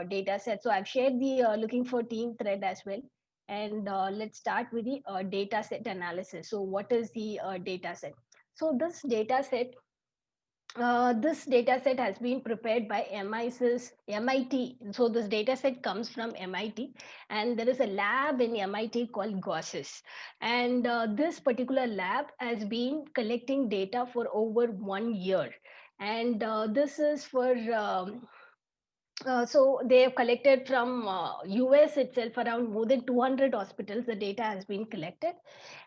data set. So I've shared the looking for team thread as well. And let's start with the data set analysis. So what is the data set? So this data set has been prepared by MIT. So this data set comes from MIT, and there is a lab in MIT called GOSIS. And this particular lab has been collecting data for over 1 year. And this is for so they have collected from US itself around more than 200 hospitals. The data has been collected,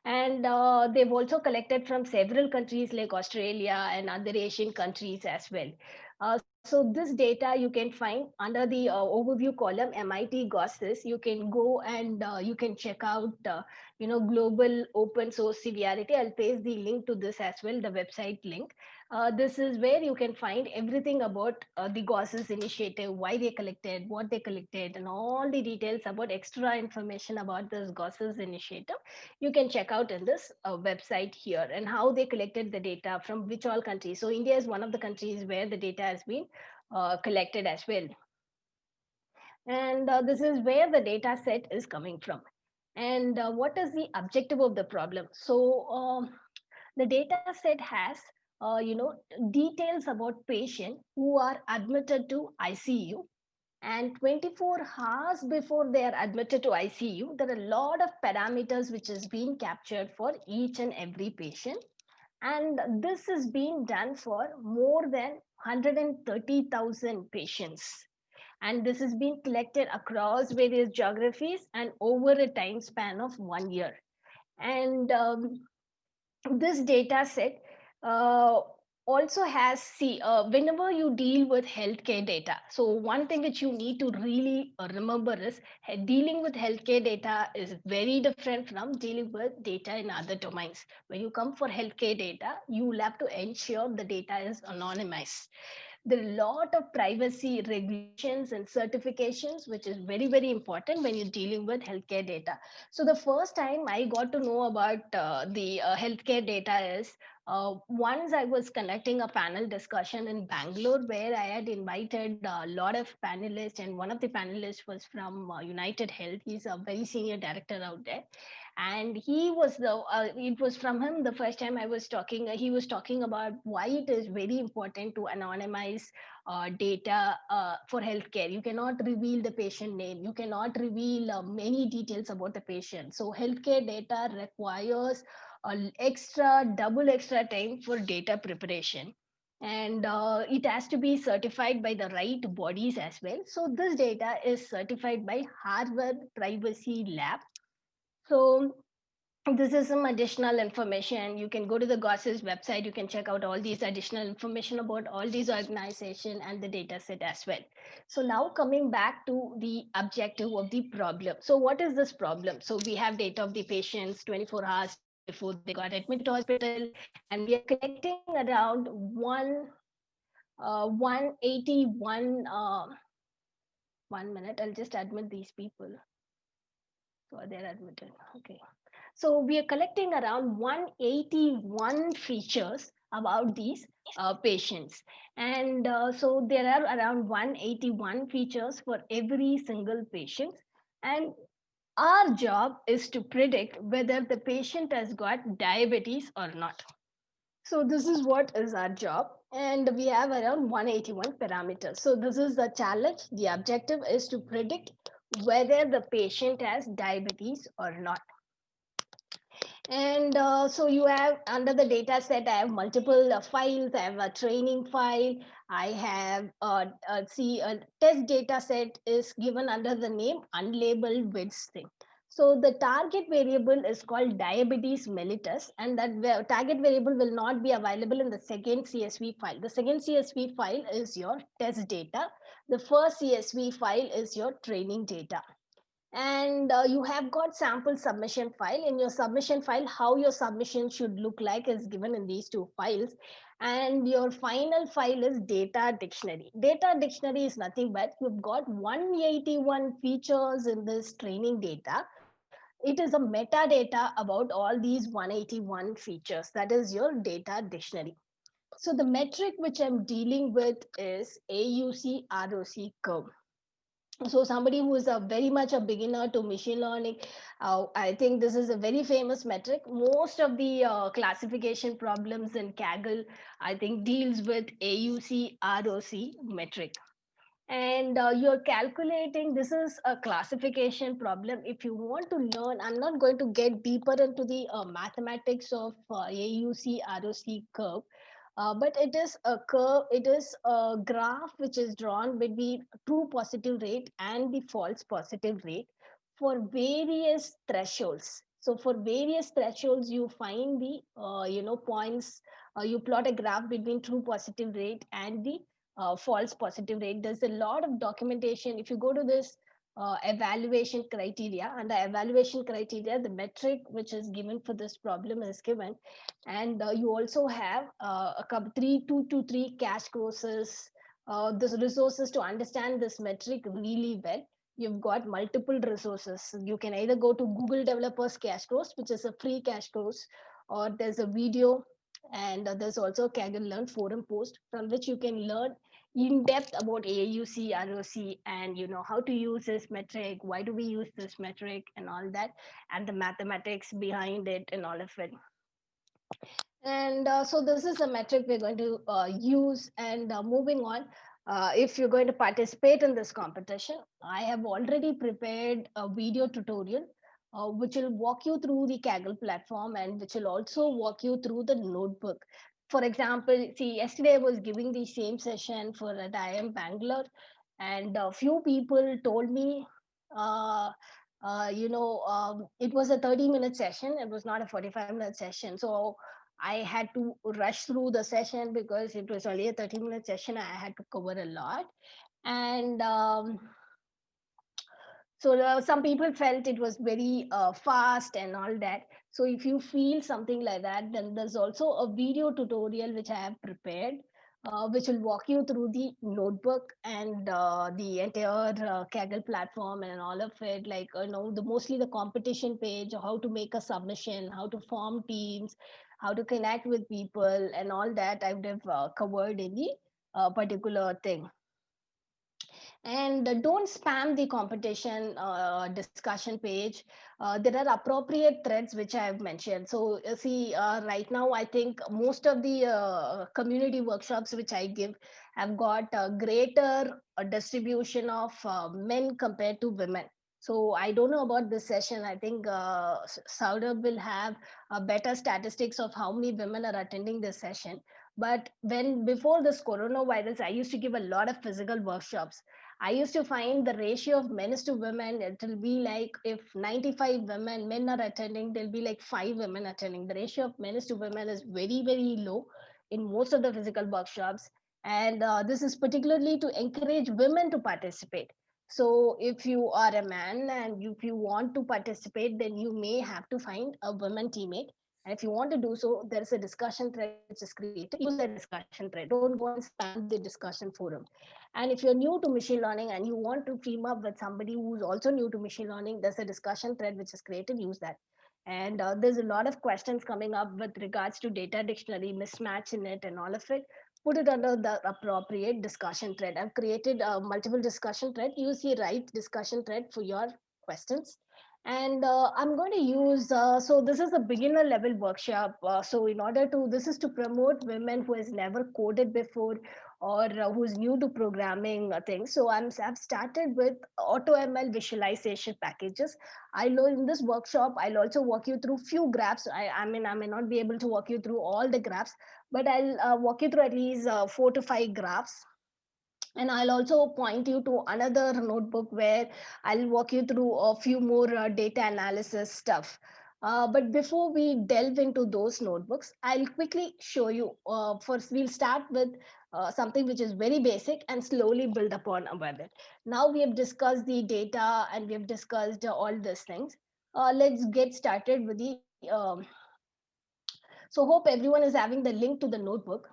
and they've also collected from several countries like Australia and other Asian countries as well. So this data you can find under the overview column MIT GOSIS. You can go and you can check out global open source severity. I'll paste the link to this as well, the website link. This is where you can find everything about the GOSIS initiative, why they collected, what they collected, and all the details about extra information about this GOSIS initiative. You can check out in this website here, and how they collected the data from which all countries. So India is one of the countries where the data has been collected as well. And this is where the data set is coming from. And what is the objective of the problem? So the data set has details about patient who are admitted to ICU, and 24 hours before they are admitted to ICU, there are a lot of parameters which is being captured for each and every patient. And this is being done for more than 130,000 patients. And this is being collected across various geographies and over a time span of 1 year. And this data set uh, also has, see, whenever you deal with healthcare data, so one thing which you need to really remember is dealing with healthcare data is very different from dealing with data in other domains. When you come for healthcare data, you will have to ensure the data is anonymized. There are a lot of privacy regulations and certifications which is very very important when you're dealing with healthcare data. So the first time I got to know about the healthcare data is once I was conducting a panel discussion in Bangalore, where I had invited a lot of panelists, and one of the panelists was from United Health. He's a very senior director out there, and he was the it was from him the first time I was talking. He was talking about why it is very important to anonymize data for healthcare. You cannot reveal the patient name, you cannot reveal many details about the patient. So healthcare data requires extra double extra time for data preparation, and it has to be certified by the right bodies as well. So this data is certified by Harvard Privacy Lab. So this is some additional information. You can go to the GOSIS website. You can check out all these additional information about all these organization and the data set as well. So now coming back to the objective of the problem. So what is this problem? So we have data of the patients 24 hours before they got admitted to hospital, and we are collecting around 181. 1 minute. I'll just admit these people. So they're admitted. Okay. So we are collecting around 181 features about these patients. And so there are around 181 features for every single patient. And our job is to predict whether the patient has got diabetes or not. So this is what is our job. And we have around 181 parameters. So this is the challenge. The objective is to predict whether the patient has diabetes or not. And so you have under the data set, I have multiple files. I have a training file. I have see a test data set is given under the name unlabeled widths thing. So the target variable is called diabetes mellitus, and that target variable will not be available in the second CSV file. The second CSV file is your test data. The first CSV file is your training data. And you have got sample submission file. In your submission file, how your submission should look like is given in these two files. And your final file is data dictionary. Data dictionary is nothing but you've got 181 features in this training data. It is a metadata about all these 181 features. That is your data dictionary. So the metric which I'm dealing with is AUC ROC curve. So somebody who is a very much a beginner to machine learning, I think this is a very famous metric. Most of the classification problems in Kaggle, I think, deals with AUC ROC metric. And you're calculating, this is a classification problem. If you want to learn, I'm not going to get deeper into the mathematics of AUC ROC curve, but it is a curve, it is a graph which is drawn between true positive rate and the false positive rate for various thresholds. So for various thresholds, you find the points. You plot a graph between true positive rate and the false positive rate. There's a lot of documentation. If you go to this evaluation criteria, under evaluation criteria, the metric which is given for this problem is given, and you also have a couple two to three cache courses, the resources to understand this metric really well. You've got multiple resources. You can either go to Google Developers Cache Course, which is a free cache course, or there's a video, and there's also a Kaggle Learn forum post from which you can learn in depth about AUC, ROC, and how to use this metric, why do we use this metric, and all that, and the mathematics behind it, and all of it. And so this is a metric we're going to use. And moving on, if you're going to participate in this competition, I have already prepared a video tutorial which will walk you through the Kaggle platform and which will also walk you through the notebook. For example, see, yesterday I was giving the same session for at IIM Bangalore, and a few people told me, it was a 30-minute session. It was not a 45-minute session. So I had to rush through the session because it was only a 30-minute session. I had to cover a lot. And so some people felt it was very fast and all that. So if you feel something like that, then there's also a video tutorial which I have prepared, which will walk you through the notebook and the entire Kaggle platform and all of it, like the mostly the competition page, how to make a submission, how to form teams, how to connect with people, and all that I've covered in the particular thing. And don't spam the competition discussion page. There are appropriate threads which I have mentioned. So see, right now I think most of the community workshops which I give have got a greater distribution of men compared to women. So I don't know about this session. I think Saurabh will have better statistics of how many women are attending this session. But when before this coronavirus, I used to give a lot of physical workshops. I used to find the ratio of men to women, it will be like if 95 men are attending, there'll be like 5 women attending. The ratio of men to women is very, very low in most of the physical workshops. And this is particularly to encourage women to participate. So if you are a man and if you want to participate, then you may have to find a woman teammate. And if you want to do so, there is a discussion thread which is created. Use that discussion thread. Don't go and spam the discussion forum. And if you're new to machine learning and you want to team up with somebody who's also new to machine learning, there's a discussion thread which is created. Use that. And there's a lot of questions coming up with regards to data dictionary, mismatch in it, and all of it. Put it under the appropriate discussion thread. I've created a multiple discussion thread. Use the right discussion thread for your questions. And I'm going to use, so this is a beginner level workshop. So in order to, this is to promote women who has never coded before, or who's new to programming things. So I've started with AutoML visualization packages. I know in this workshop, I'll also walk you through few graphs. I mean, I may not be able to walk you through all the graphs, but I'll walk you through at least 4 to 5 graphs. And I'll also point you to another notebook where I'll walk you through a few more data analysis stuff. But before we delve into those notebooks, I'll quickly show you. First, we'll start with something which is very basic and slowly build upon about it. Now we have discussed the data and we have discussed all these things. Let's get started with the. So hope everyone is having the link to the notebook.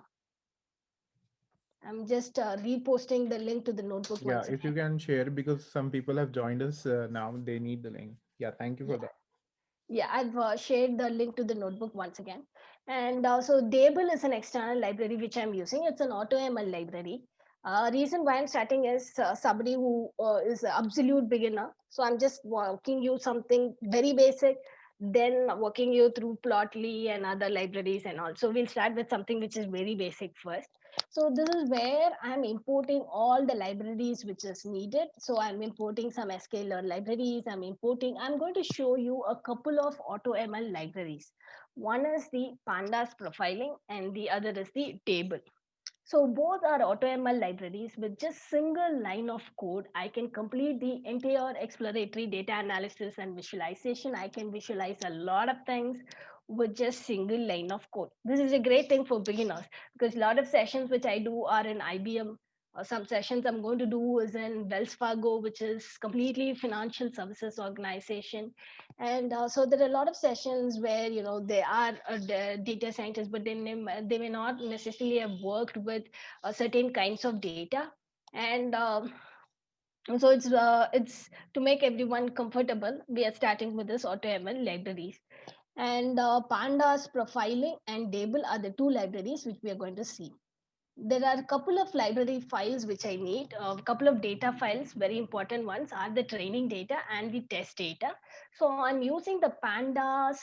I'm just reposting the link to the notebook Yeah, once if you again. can share, because some people have joined us now, they need the link. Yeah, thank you for Yeah. that. Yeah, I've shared the link to the notebook once again. And so Dable is an external library which I'm using. It's an AutoML library. Reason why I'm starting is somebody who is an absolute beginner. So I'm just walking you something very basic, then walking you through Plotly and other libraries and all. So we'll start with something which is very basic first. So this is where I'm importing all the libraries which is needed. So I'm importing some sklearn libraries. I'm going to show you a couple of AutoML libraries. One is the pandas profiling and the other is the table. So both are AutoML libraries with just single line of code. I can complete the entire exploratory data analysis and visualization. I can visualize a lot of things with just single line of code. This is a great thing for beginners because a lot of sessions which I do are in IBM. Some sessions I'm going to do is in Wells Fargo, which is completely financial services organization. And so there are a lot of sessions where they are data scientists, but they may not necessarily have worked with certain kinds of data. And so it's to make everyone comfortable. We are starting with this AutoML libraries, and pandas profiling and Dable are the two libraries which we are going to see. There are a couple of library files which I need, a couple of data files. Very important ones are the training data and the test data. So I'm using the pandas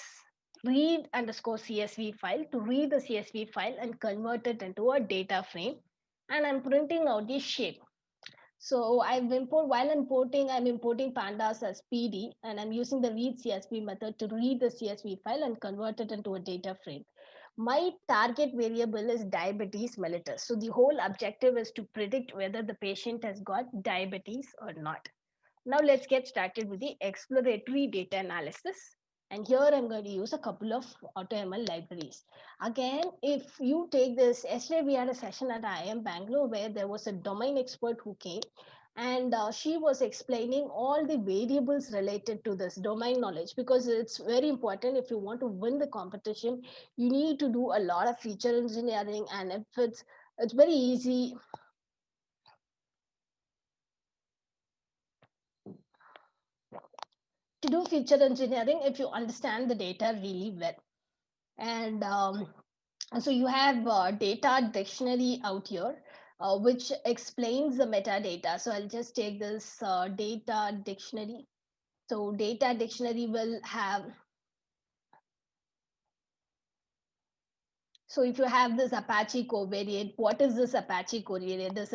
read underscore CSV file to read the CSV file and convert it into a data frame. And I'm printing out the shape. So while importing, I'm importing pandas as PD, and I'm using the read CSV method to read the CSV file and convert it into a data frame. My target variable is diabetes mellitus. So the whole objective is to predict whether the patient has got diabetes or not. Now let's get started with the exploratory data analysis. And here I'm going to use a couple of AutoML libraries. Again, if you take this, yesterday we had a session at IIM Bangalore where there was a domain expert who came, and she was explaining all the variables related to this domain knowledge, because it's very important. If you want to win the competition, you need to do a lot of feature engineering. And if it's very easy to do feature engineering if you understand the data really well. And so you have data dictionary out here, which explains the metadata. So I'll just take this data dictionary. So data dictionary will have, so if you have this Apache covariate, what is this Apache covariate? There's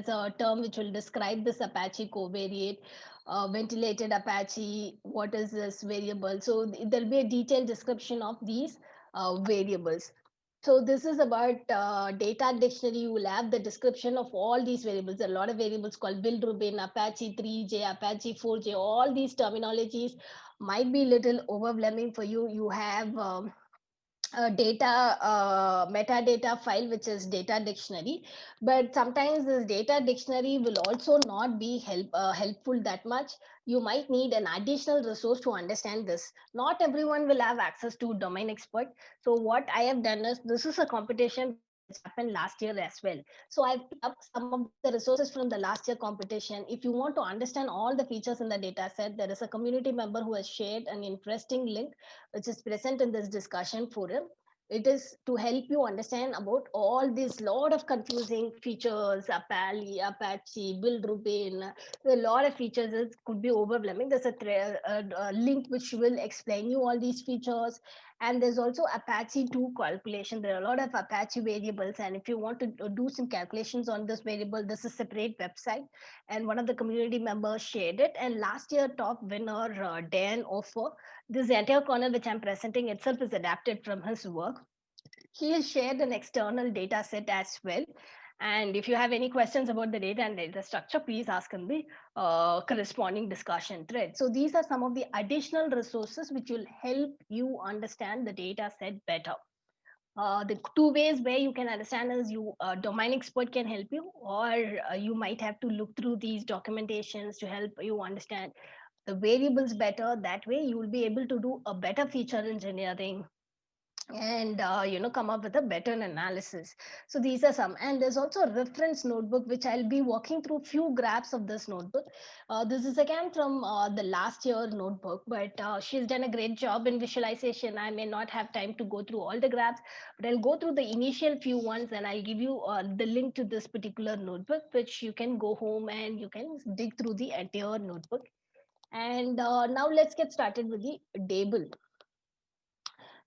a term which will describe this Apache covariate. Ventilated Apache, what is this variable? So there'll be a detailed description of these variables. So this is about data dictionary. You will have the description of all these variables. A lot of variables called Bilirubin, Apache 3J, Apache 4J. All these terminologies might be little overwhelming for you. You have data metadata file, which is data dictionary, but sometimes this data dictionary will also not be helpful that much. You might need an additional resource to understand this. Not everyone will have access to domain expert. So what I have done is, this is a competition which happened last year as well. So I've picked up some of the resources from the last year competition. If you want to understand all the features in the data set, there is a community member who has shared an interesting link which is present in this discussion forum. It is to help you understand about all these lot of confusing features, Apache, Bilirubin, a lot of features. It could be overwhelming. There's a link which will explain you all these features. And there's also Apache 2 calculation. There are a lot of Apache variables. And if you want to do some calculations on this variable, this is a separate website. And one of the community members shared it. And last year, top winner, Dan Offer, this entire corner which I'm presenting itself is adapted from his work. He has shared an external data set as well. And if you have any questions about the data and data structure, please ask in the corresponding discussion thread. So these are some of the additional resources which will help you understand the data set better. The two ways where you can understand is, you domain expert can help you, or you might have to look through these documentations to help you understand the variables better. That way you will be able to do a better feature engineering and come up with a better analysis. So these are some, and there's also a reference notebook which I'll be walking through few graphs of this notebook. This is again from the last year notebook, but she's done a great job in visualization. I may not have time to go through all the graphs, but I'll go through the initial few ones, and I'll give you the link to this particular notebook, which you can go home and you can dig through the entire notebook. And now let's get started with the Dable.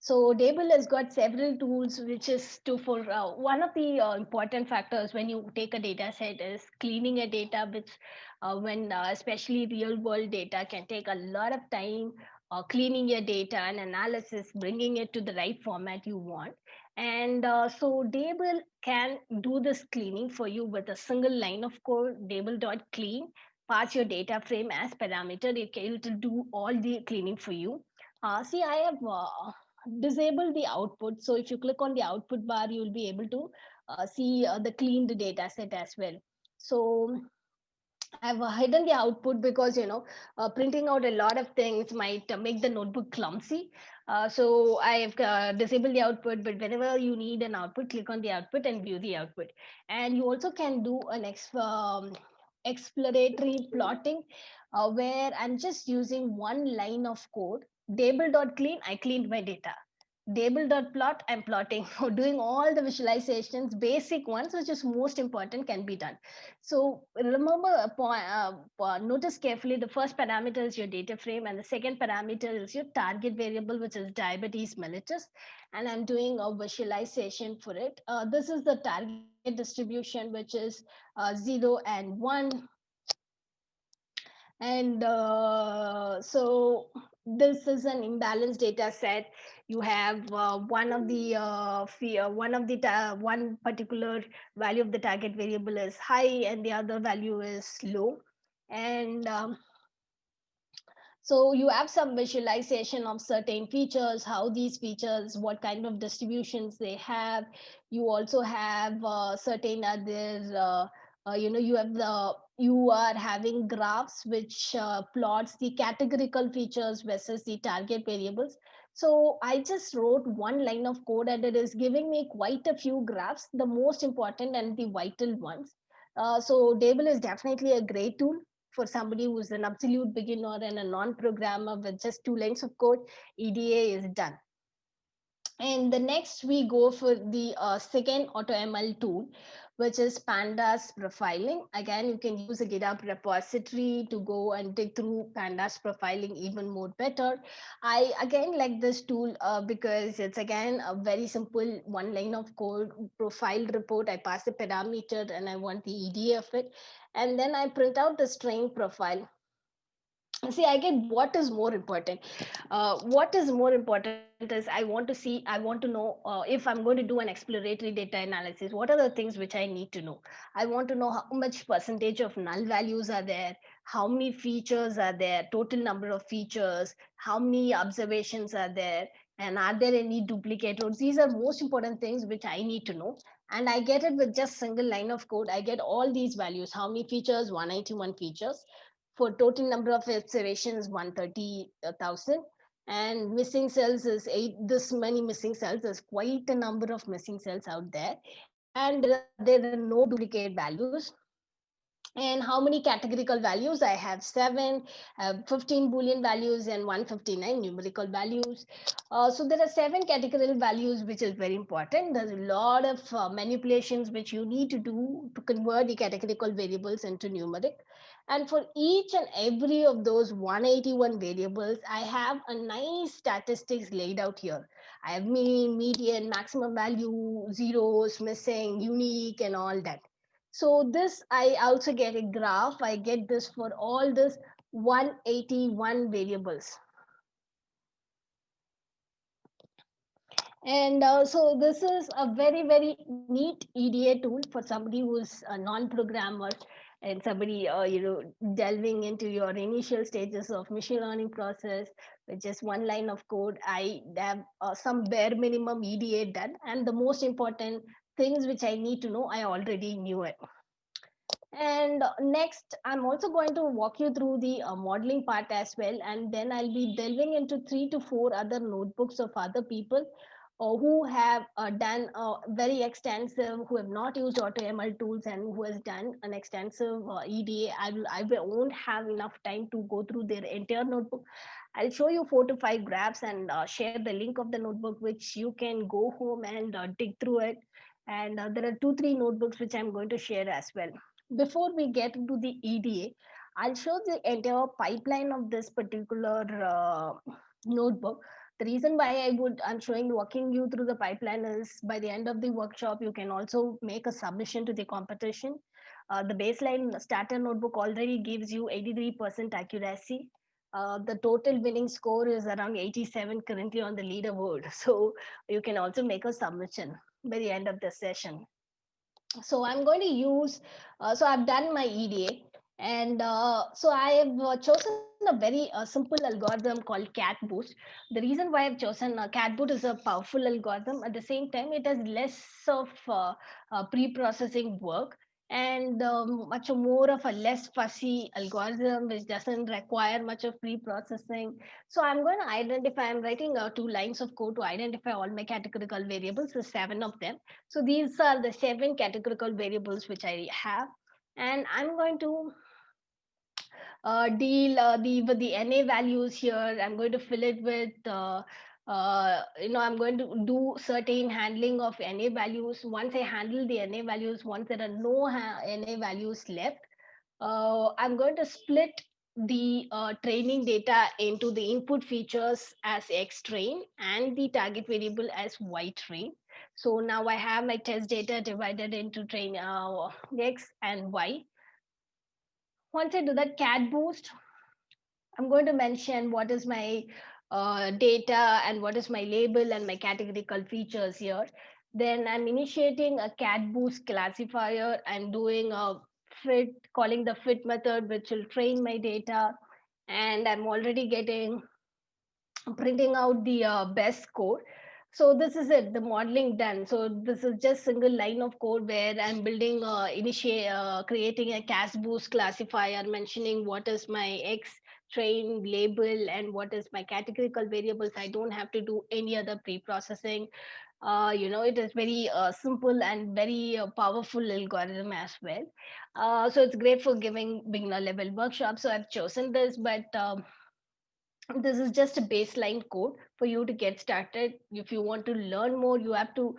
So Dable has got several tools, which is to for one of the important factors when you take a data set is cleaning a data, which when especially real world data can take a lot of time. Cleaning your data and analysis, bringing it to the right format you want. And so Dable can do this cleaning for you with a single line of code, Dable.clean, pass your data frame as parameter. It will do all the cleaning for you. See, I have disable the output. So if you click on the output bar, you will be able to see the cleaned data set as well. So I've hidden the output because printing out a lot of things might make the notebook clumsy. So I've disabled the output. But whenever you need an output, click on the output and view the output. And you also can do an exploratory plotting where I'm just using one line of code. Dable.clean, I cleaned my data. Dable.plot, I'm plotting or doing all the visualizations, basic ones, which is most important, can be done. So remember, notice carefully, the first parameter is your data frame, and the second parameter is your target variable, which is diabetes mellitus. And I'm doing a visualization for it. This is the target distribution, which is 0 and 1. And so this is an imbalanced data set. You have one particular value of the target variable is high and the other value is low. And so you have some visualization of certain features, how these features, what kind of distributions they have. You also have certain other, you are having graphs which plots the categorical features versus the target variables. So I just wrote one line of code and it is giving me quite a few graphs, the most important and the vital ones. So Dable is definitely a great tool for somebody who's an absolute beginner and a non-programmer with just 2 lines of code. EDA is done. And the next we go for the second AutoML tool, which is Pandas profiling. Again, you can use a GitHub repository to go and dig through Pandas profiling even more better. I again like this tool because it's again a very simple one line of code profile report. I pass the parameter and I want the EDA of it. And then I print out the string profile. See, I get what is more important. What is more important is I want to know if I'm going to do an exploratory data analysis, what are the things which I need to know. I want to know how much percentage of null values are there, how many features are there, total number of features, how many observations are there, and are there any duplicate rows. These are most important things which I need to know, and I get it with just single line of code. I get all these values, how many features, 191 features, for total number of observations 130,000, and missing cells is 8. This many missing cells, there's quite a number of missing cells out there, and there are no duplicate values. And how many categorical values? I have 7, 15 boolean values and 159 numerical values. So there are 7 categorical values, which is very important. There's a lot of manipulations which you need to do to convert the categorical variables into numeric. And for each and every of those 181 variables, I have a nice statistics laid out here. I have mean, median, maximum value, zeros, missing, unique, and all that. So this, I also get a graph. I get this for all this 181 variables. And so this is a very, very neat EDA tool for somebody who's a non-programmer and somebody, delving into your initial stages of machine learning process with just one line of code. I have some bare minimum EDA done. And the most important things which I need to know, I already knew it. And next, I'm also going to walk you through the modeling part as well. And then I'll be delving into 3 to 4 other notebooks of other people who have done very extensive, who have not used AutoML tools and who has done an extensive EDA. I won't have enough time to go through their entire notebook. I'll show you 4 to 5 graphs and share the link of the notebook, which you can go home and dig through it. And there are 2, 3 notebooks which I'm going to share as well. Before we get into the EDA, I'll show the entire pipeline of this particular notebook. The reason why I'm showing, walking you through the pipeline, is by the end of the workshop you can also make a submission to the competition. The baseline starter notebook already gives you 83% accuracy. The total winning score is around 87 currently on the leaderboard, so you can also make a submission by the end of the session. So I'm going to use, so I've done my EDA, and so I have chosen a very simple algorithm called CatBoost. The reason why I've chosen CatBoost is a powerful algorithm. At the same time, it has less of pre-processing work, and much more of a less fussy algorithm which doesn't require much of pre-processing. So I'm going to identify, I'm writing 2 lines of code to identify all my categorical variables, so 7 of them. So these are the 7 categorical variables which I have, and I'm going to deal with the NA values here. I'm going to fill it with I'm going to do certain handling of NA values. Once I handle the NA values, once there are no NA values left, I'm going to split the training data into the input features as X train and the target variable as Y train. So now I have my test data divided into train X and Y. Once I do that CatBoost, I'm going to mention what is my data and what is my label and my categorical features here. Then I'm initiating a CatBoost classifier. I'm doing a fit, calling the fit method, which will train my data. And I'm already getting, printing out the best score. So this is it, the modeling done. So this is just single line of code where I'm building creating a CatBoost classifier, mentioning what is my X train label and what is my categorical variables. I don't have to do any other pre-processing. It is very simple and very powerful algorithm as well. So it's great for giving beginner level workshops. So I've chosen this, but this is just a baseline code for you to get started. If you want to learn more, you have to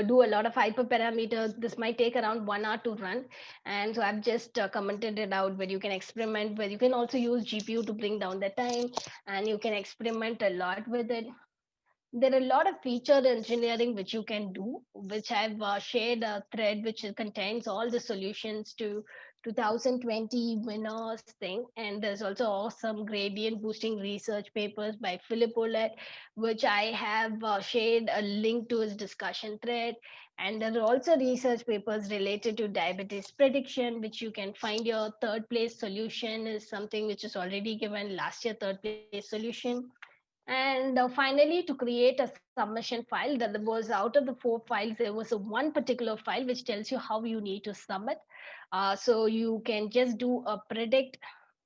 do a lot of hyperparameters. This might take around 1 hour to run, and so I've just commented it out where you can experiment, where you can also use GPU to bring down the time, and you can experiment a lot with it. There are a lot of feature engineering which you can do, which I've shared a thread which contains all the solutions to 2020 winners thing. And there's also awesome gradient boosting research papers by Philip Olet, which I have shared a link to his discussion thread. And there are also research papers related to diabetes prediction, which you can find. Your third place solution is something which is already given last year, third place solution. And finally, to create a submission file, that was out of the 4 files, there was a one particular file which tells you how you need to submit. So you can just do a predict,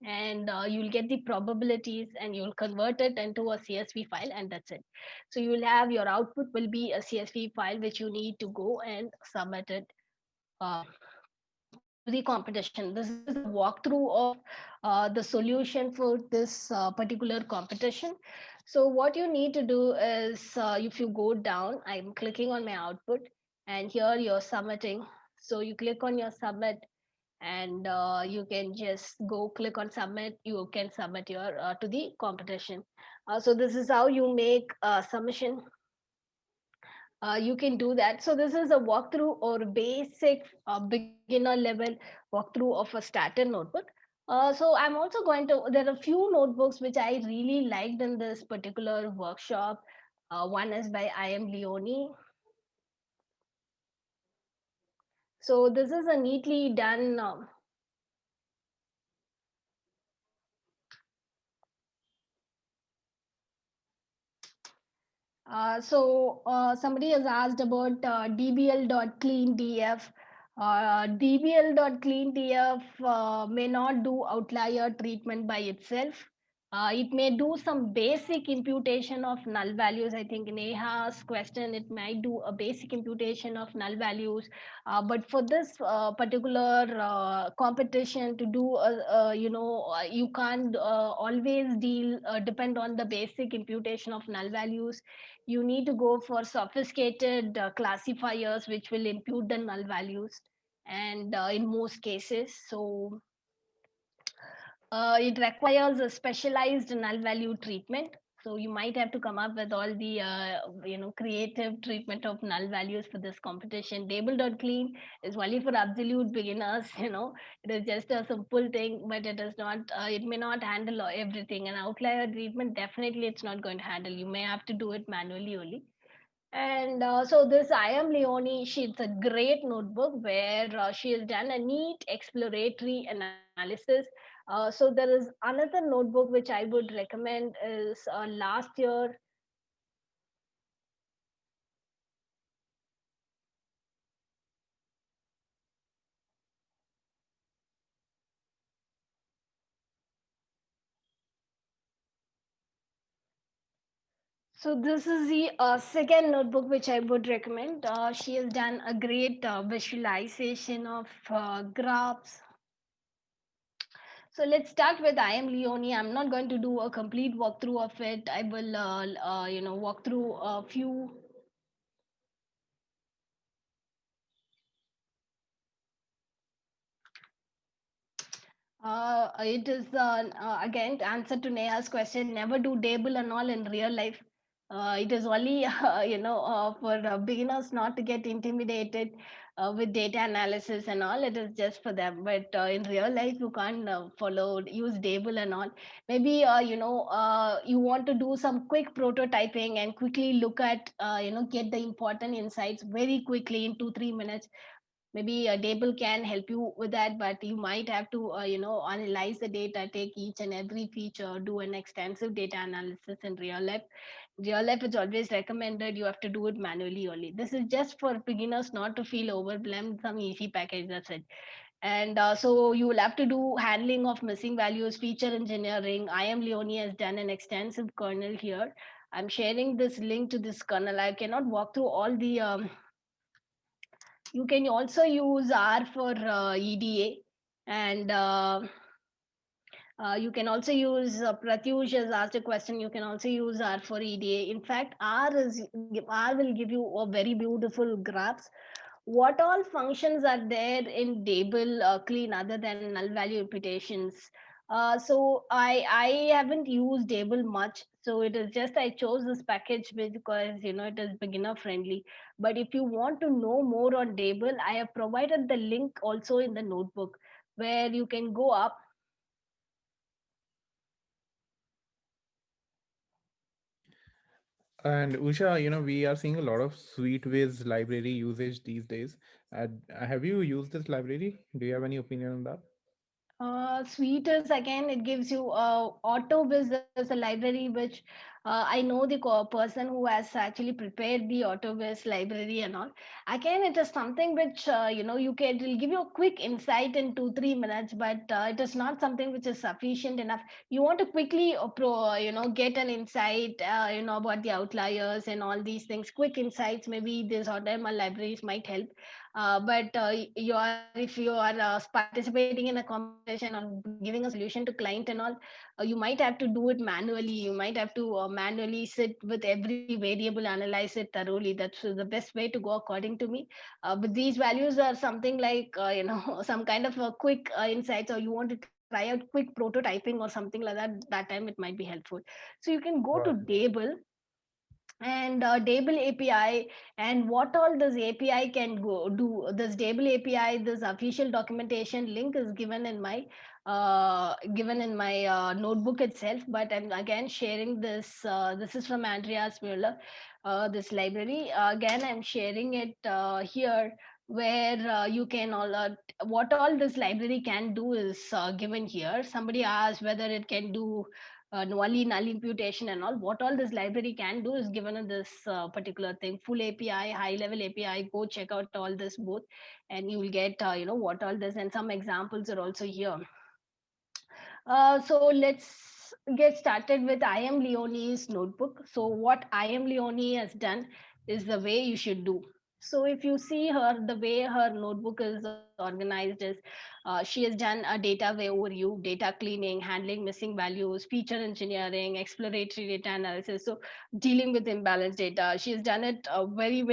and you'll get the probabilities and you'll convert it into a CSV file, and that's it. So you will have, your output will be a CSV file which you need to go and submit it uh, to the competition. This is a walkthrough of the solution for this particular competition. So what you need to do is, if you go down, I'm clicking on my output, and here you're submitting. So you click on your submit, and you can just go click on submit. You can submit your to the competition. So this is how you make a submission. You can do that. So this is a walkthrough or basic beginner level walkthrough of a starter notebook. So I'm also going to, there are a few notebooks which I really liked in this particular workshop. One is by I.M. Leone. So this is a neatly done somebody has asked about dbl.cleandf. dbl.cleandf may not do outlier treatment by itself. It may do some basic imputation of null values. I think in Neha's question, it might do a basic imputation of null values. But for this particular competition to do, you can't always depend on the basic imputation of null values. You need to go for sophisticated classifiers which will impute the null values. And in most cases, so it requires a specialized null value treatment. So you might have to come up with all the creative treatment of null values for this competition. Table.clean is only for absolute beginners. It is just a simple thing, but it is not. It may not handle everything. An outlier treatment, definitely it's not going to handle. You may have to do it manually only. And so this I am Leonie, she's a great notebook where she has done a neat exploratory analysis. So there is another notebook which I would recommend is last year. So this is the second notebook which I would recommend. She has done a great visualization of graphs. So let's start with I am Leonie. I'm not going to do a complete walkthrough of it. I will, walk through a few. It is again answer to Neha's question. Never do table and all in real life. It is only for beginners not to get intimidated with data analysis and all. It is just for them. But in real life, you can't follow use table and all. Maybe you want to do some quick prototyping and quickly look at get the important insights very quickly in 2-3 minutes. Maybe a table can help you with that, but you might have to analyze the data, take each and every feature, do an extensive data analysis. In real life it's always recommended you have to do it manually only. This is just for beginners not to feel overwhelmed, some easy package, that's it. And so you will have to do handling of missing values, feature engineering. I am Leonie has done an extensive kernel here. I'm sharing this link to this kernel. I cannot walk through all the you can also use R for EDA, and you can also use Pratyush has asked a question. You can also use R for EDA. In fact, R will give you a very beautiful graphs. What all functions are there in table clean other than null value imputations? So I haven't used table much. So it is just I chose this package because it is beginner friendly. But if you want to know more on table, I have provided the link also in the notebook where you can go up. And Usha, we are seeing a lot of SweetWiz library usage these days. Have you used this library? Do you have any opinion on that? Sweeters again, it gives you AutoVis. There's a library which I know the person who has actually prepared the AutoVis library and all. Again, it is something which you can, it will give you a quick insight in 2-3 minutes, but it is not something which is sufficient enough. You want to quickly get an insight about the outliers and all these things, quick insights. Maybe these AutoML libraries might help. But you are if you are participating in a competition or giving a solution to client and all, you might have to do it manually. You might have to manually sit with every variable, analyze it thoroughly. That's the best way to go according to me. But these values are something like some kind of a quick insights, or you want to try out quick prototyping or something like that. That time it might be helpful. So you can go to Right. Dable and Dable API, and what all this API can go do. This Dable API, this official documentation link is given in my notebook itself. But I'm again sharing this. This is from Andreas Mueller. This library again, I'm sharing it here, where you can all what all this library can do is given here. Somebody asked whether it can do only null imputation and all. What all this library can do is given in this particular thing. Full API, high level API. Go check out all this both, and you will get what all this, and some examples are also here. So let's get started with I am Leonie's notebook. So what I am Leonie has done is the way you should do. So if you see her, the way her notebook is organized is she has done a data way overview, data cleaning, handling missing values, feature engineering, exploratory data analysis. So dealing with imbalanced data, she has done it a very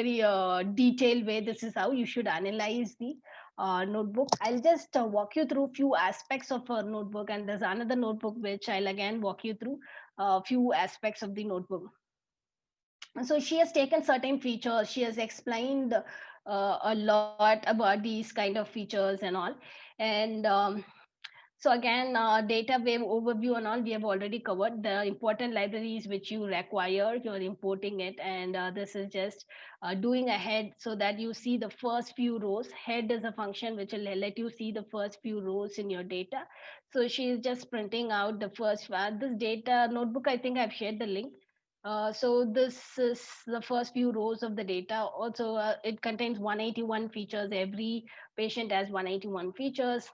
detailed way. This is how you should analyze the notebook. I'll just walk you through few aspects of her notebook, and there's another notebook which I'll again walk you through a few aspects of the notebook. So she has taken certain features. She has explained a lot about these kind of features and all. And so again, data wave overview and all we have already covered. The important libraries which you require, you're importing it, and this is just doing a head so that you see the first few rows. Head is a function which will let you see the first few rows in your data. So she is just printing out the first one. This data notebook, I think I've shared the link. So this is the first few rows of the data. Also, it contains 181 features. Every patient has 181 features.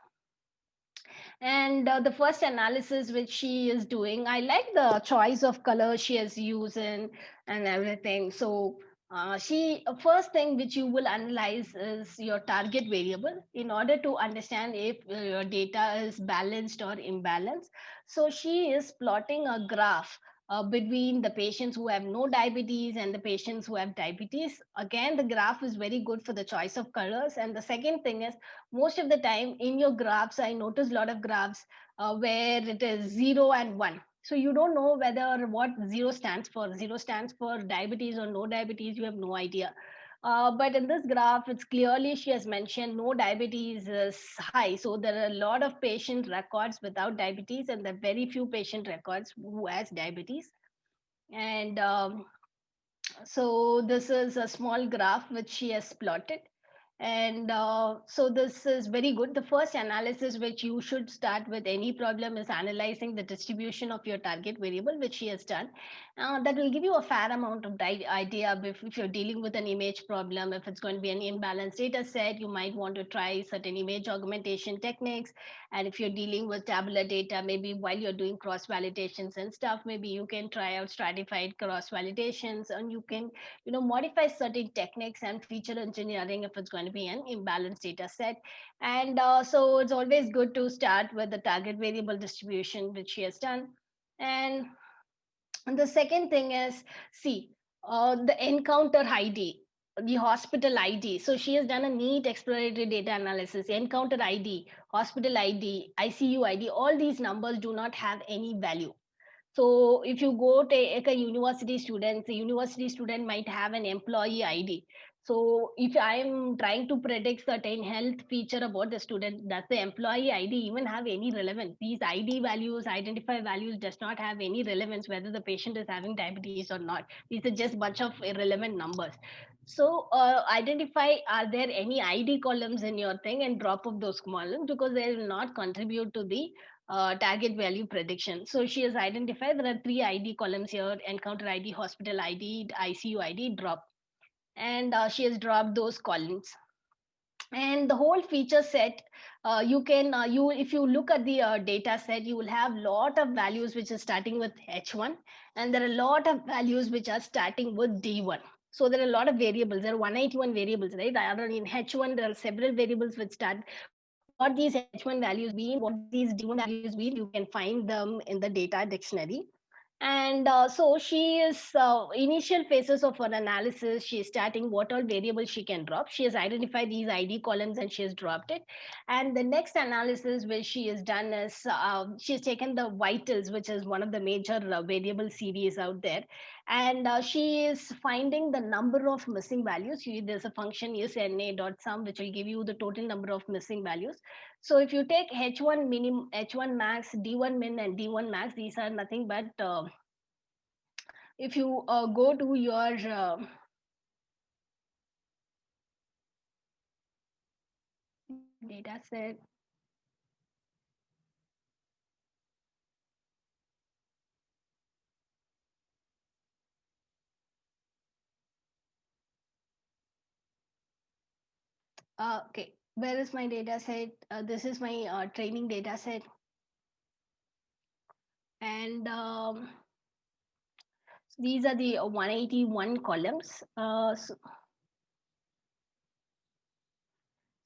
And the first analysis which she is doing, I like the choice of color she has used and everything. So she first thing which you will analyze is your target variable in order to understand if your data is balanced or imbalanced. So she is plotting a graph between the patients who have no diabetes and the patients who have diabetes. Again, the graph is very good for the choice of colors. And the second thing is, most of the time in your graphs, I notice a lot of graphs where it is 0 and 1. So you don't know whether what 0 stands for. 0 stands for diabetes or no diabetes, you have no idea. But in this graph, it's clearly she has mentioned no diabetes is high. So there are a lot of patient records without diabetes, and there are very few patient records who has diabetes. And so this is a small graph which she has plotted. And so this is very good. The first analysis which you should start with any problem is analyzing the distribution of your target variable, which she has done. That will give you a fair amount of idea if you're dealing with an image problem. If it's going to be an imbalanced data set, you might want to try certain image augmentation techniques. And if you're dealing with tabular data, maybe while you're doing cross validations and stuff, maybe you can try out stratified cross validations, and you can modify certain techniques and feature engineering if it's going to be an imbalanced data set. And so it's always good to start with the target variable distribution which she has done. And the second thing is, see, the encounter ID, the hospital ID. So she has done a neat exploratory data analysis. Encounter ID, hospital ID, ICU ID, all these numbers do not have any value. So if you go take a university student, the university student might have an employee ID. So if I'm trying to predict certain health feature about the student, does the employee ID even have any relevance? These ID values, identify values does not have any relevance whether the patient is having diabetes or not. These are just bunch of irrelevant numbers. So identify, are there any ID columns in your thing, and drop off those columns because they will not contribute to the target value prediction. So she has identified there are three ID columns here: encounter ID, hospital ID, ICU ID, drop. And she has dropped those columns. And the whole feature set, you can you if you look at the data set, you will have lot of values which is starting with H1, and there are a lot of values which are starting with D1. So there are a lot of variables. There are 181 variables, right? In H1 there are several variables which start. What these H1 values mean, what these D1 values mean, you can find them in the data dictionary. And so she is initial phases of an analysis. She is starting what all variables she can drop. She has identified these ID columns and she has dropped it. And the next analysis which she has done is she has taken the vitals, which is one of the major variable series out there, and she is finding the number of missing values. There's a function usna.sum which will give you the total number of missing values. So if you take H1 minim, H1 max, D1 min, and D1 max, these are nothing but if you go to your data set. Okay, where is my data set? This is my training data set. And these are the 181 columns.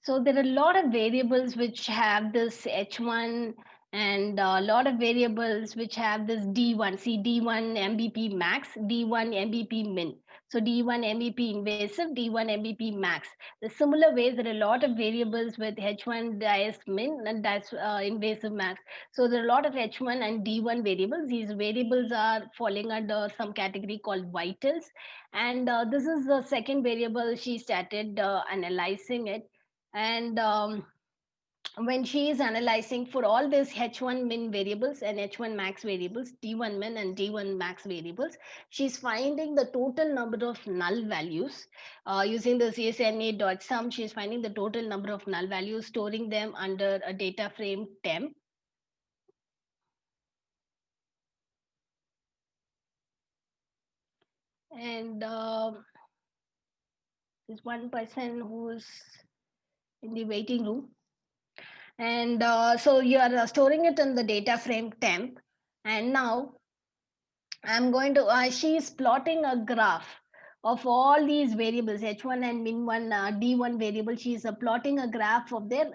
So there are a lot of variables which have this H1 and a lot of variables which have this D1. See D1 MBP max, D1 MBP min. So D1 MBP invasive, D1 MBP max. The similar ways there are a lot of variables with H1 dias min and dias invasive max. So there are a lot of H1 and D1 variables. These variables are falling under some category called vitals. And this is the second variable she started analyzing it. And when she is analyzing for all these H1 min variables and H1 max variables, D1 min and D1 max variables, she's finding the total number of null values using the CSNA.sum. She's finding the total number of null values, storing them under a data frame temp. And there's one person who's in the waiting room. And so you are storing it in the data frame temp. And now I'm going to, she's plotting a graph of all these variables, H1 and min1, D1 variable. She's plotting a graph of their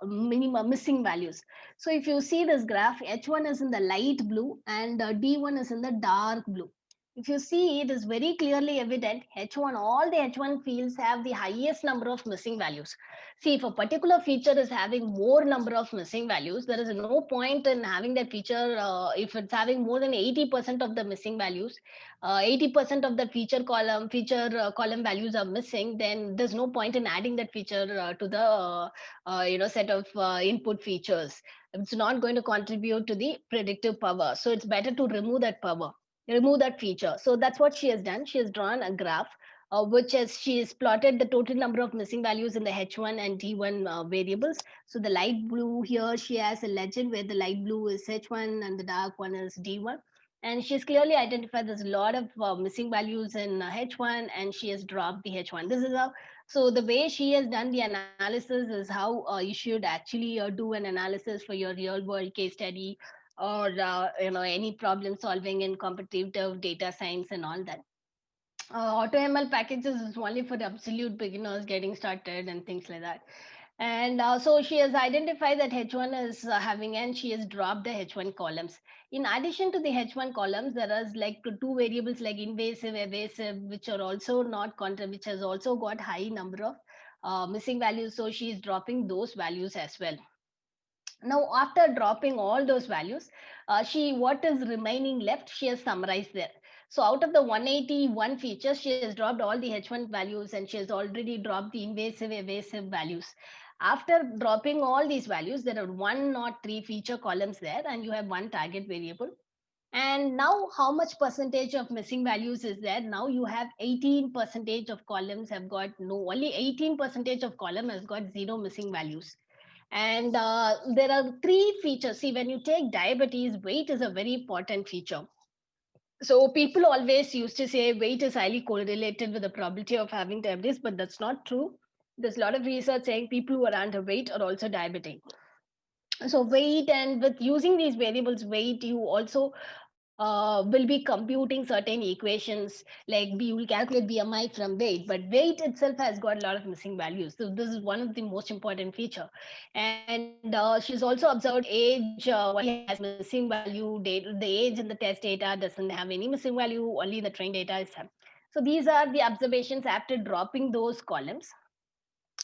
minimum missing values. So if you see this graph, H1 is in the light blue and D1 is in the dark blue. If you see, it is very clearly evident H1, all the H1 fields have the highest number of missing values. See, if a particular feature is having more number of missing values, there is no point in having that feature if it's having more than 80% of the missing values. 80% of the feature column values are missing, then there's no point in adding that feature to the set of input features. It's not going to contribute to the predictive power, so it's better to remove that feature. So that's what she has done. She has drawn a graph which is she has plotted the total number of missing values in the H1 and D1 variables. So the light blue here, she has a legend where the light blue is H1 and the dark one is D1. And she's clearly identified there's a lot of missing values in H1 and she has dropped the H1. This is how, so the way she has done the analysis is how you should actually do an analysis for your real world case study or any problem solving in competitive data science and all that. AutoML packages is only for the absolute beginners getting started and things like that. And so she has identified that H1 is having, and she has dropped the H1 columns. In addition to the H1 columns, there is like two variables like invasive, evasive, which are also not which has also got high number of missing values. So she is dropping those values as well. Now, after dropping all those values, what is remaining left, she has summarized there. So out of the 181 features, she has dropped all the H1 values and she has already dropped the invasive, evasive values. After dropping all these values, there are 103 feature columns there and you have one target variable. And now how much percentage of missing values is there? Now you have 18 percentage of columns have got no, only 18 percentage of column has got zero missing values. And there are three features. See, when you take diabetes, weight is a very important feature. So people always used to say weight is highly correlated with the probability of having diabetes, but that's not true. There's a lot of research saying people who are underweight are also diabetic. So weight, and with using these variables weight, you also will be computing certain equations like you will calculate BMI from weight, but weight itself has got a lot of missing values. So this is one of the most important feature. And she's also observed age only has missing value. The age in the test data doesn't have any missing value. Only the trained data is have. So these are the observations after dropping those columns,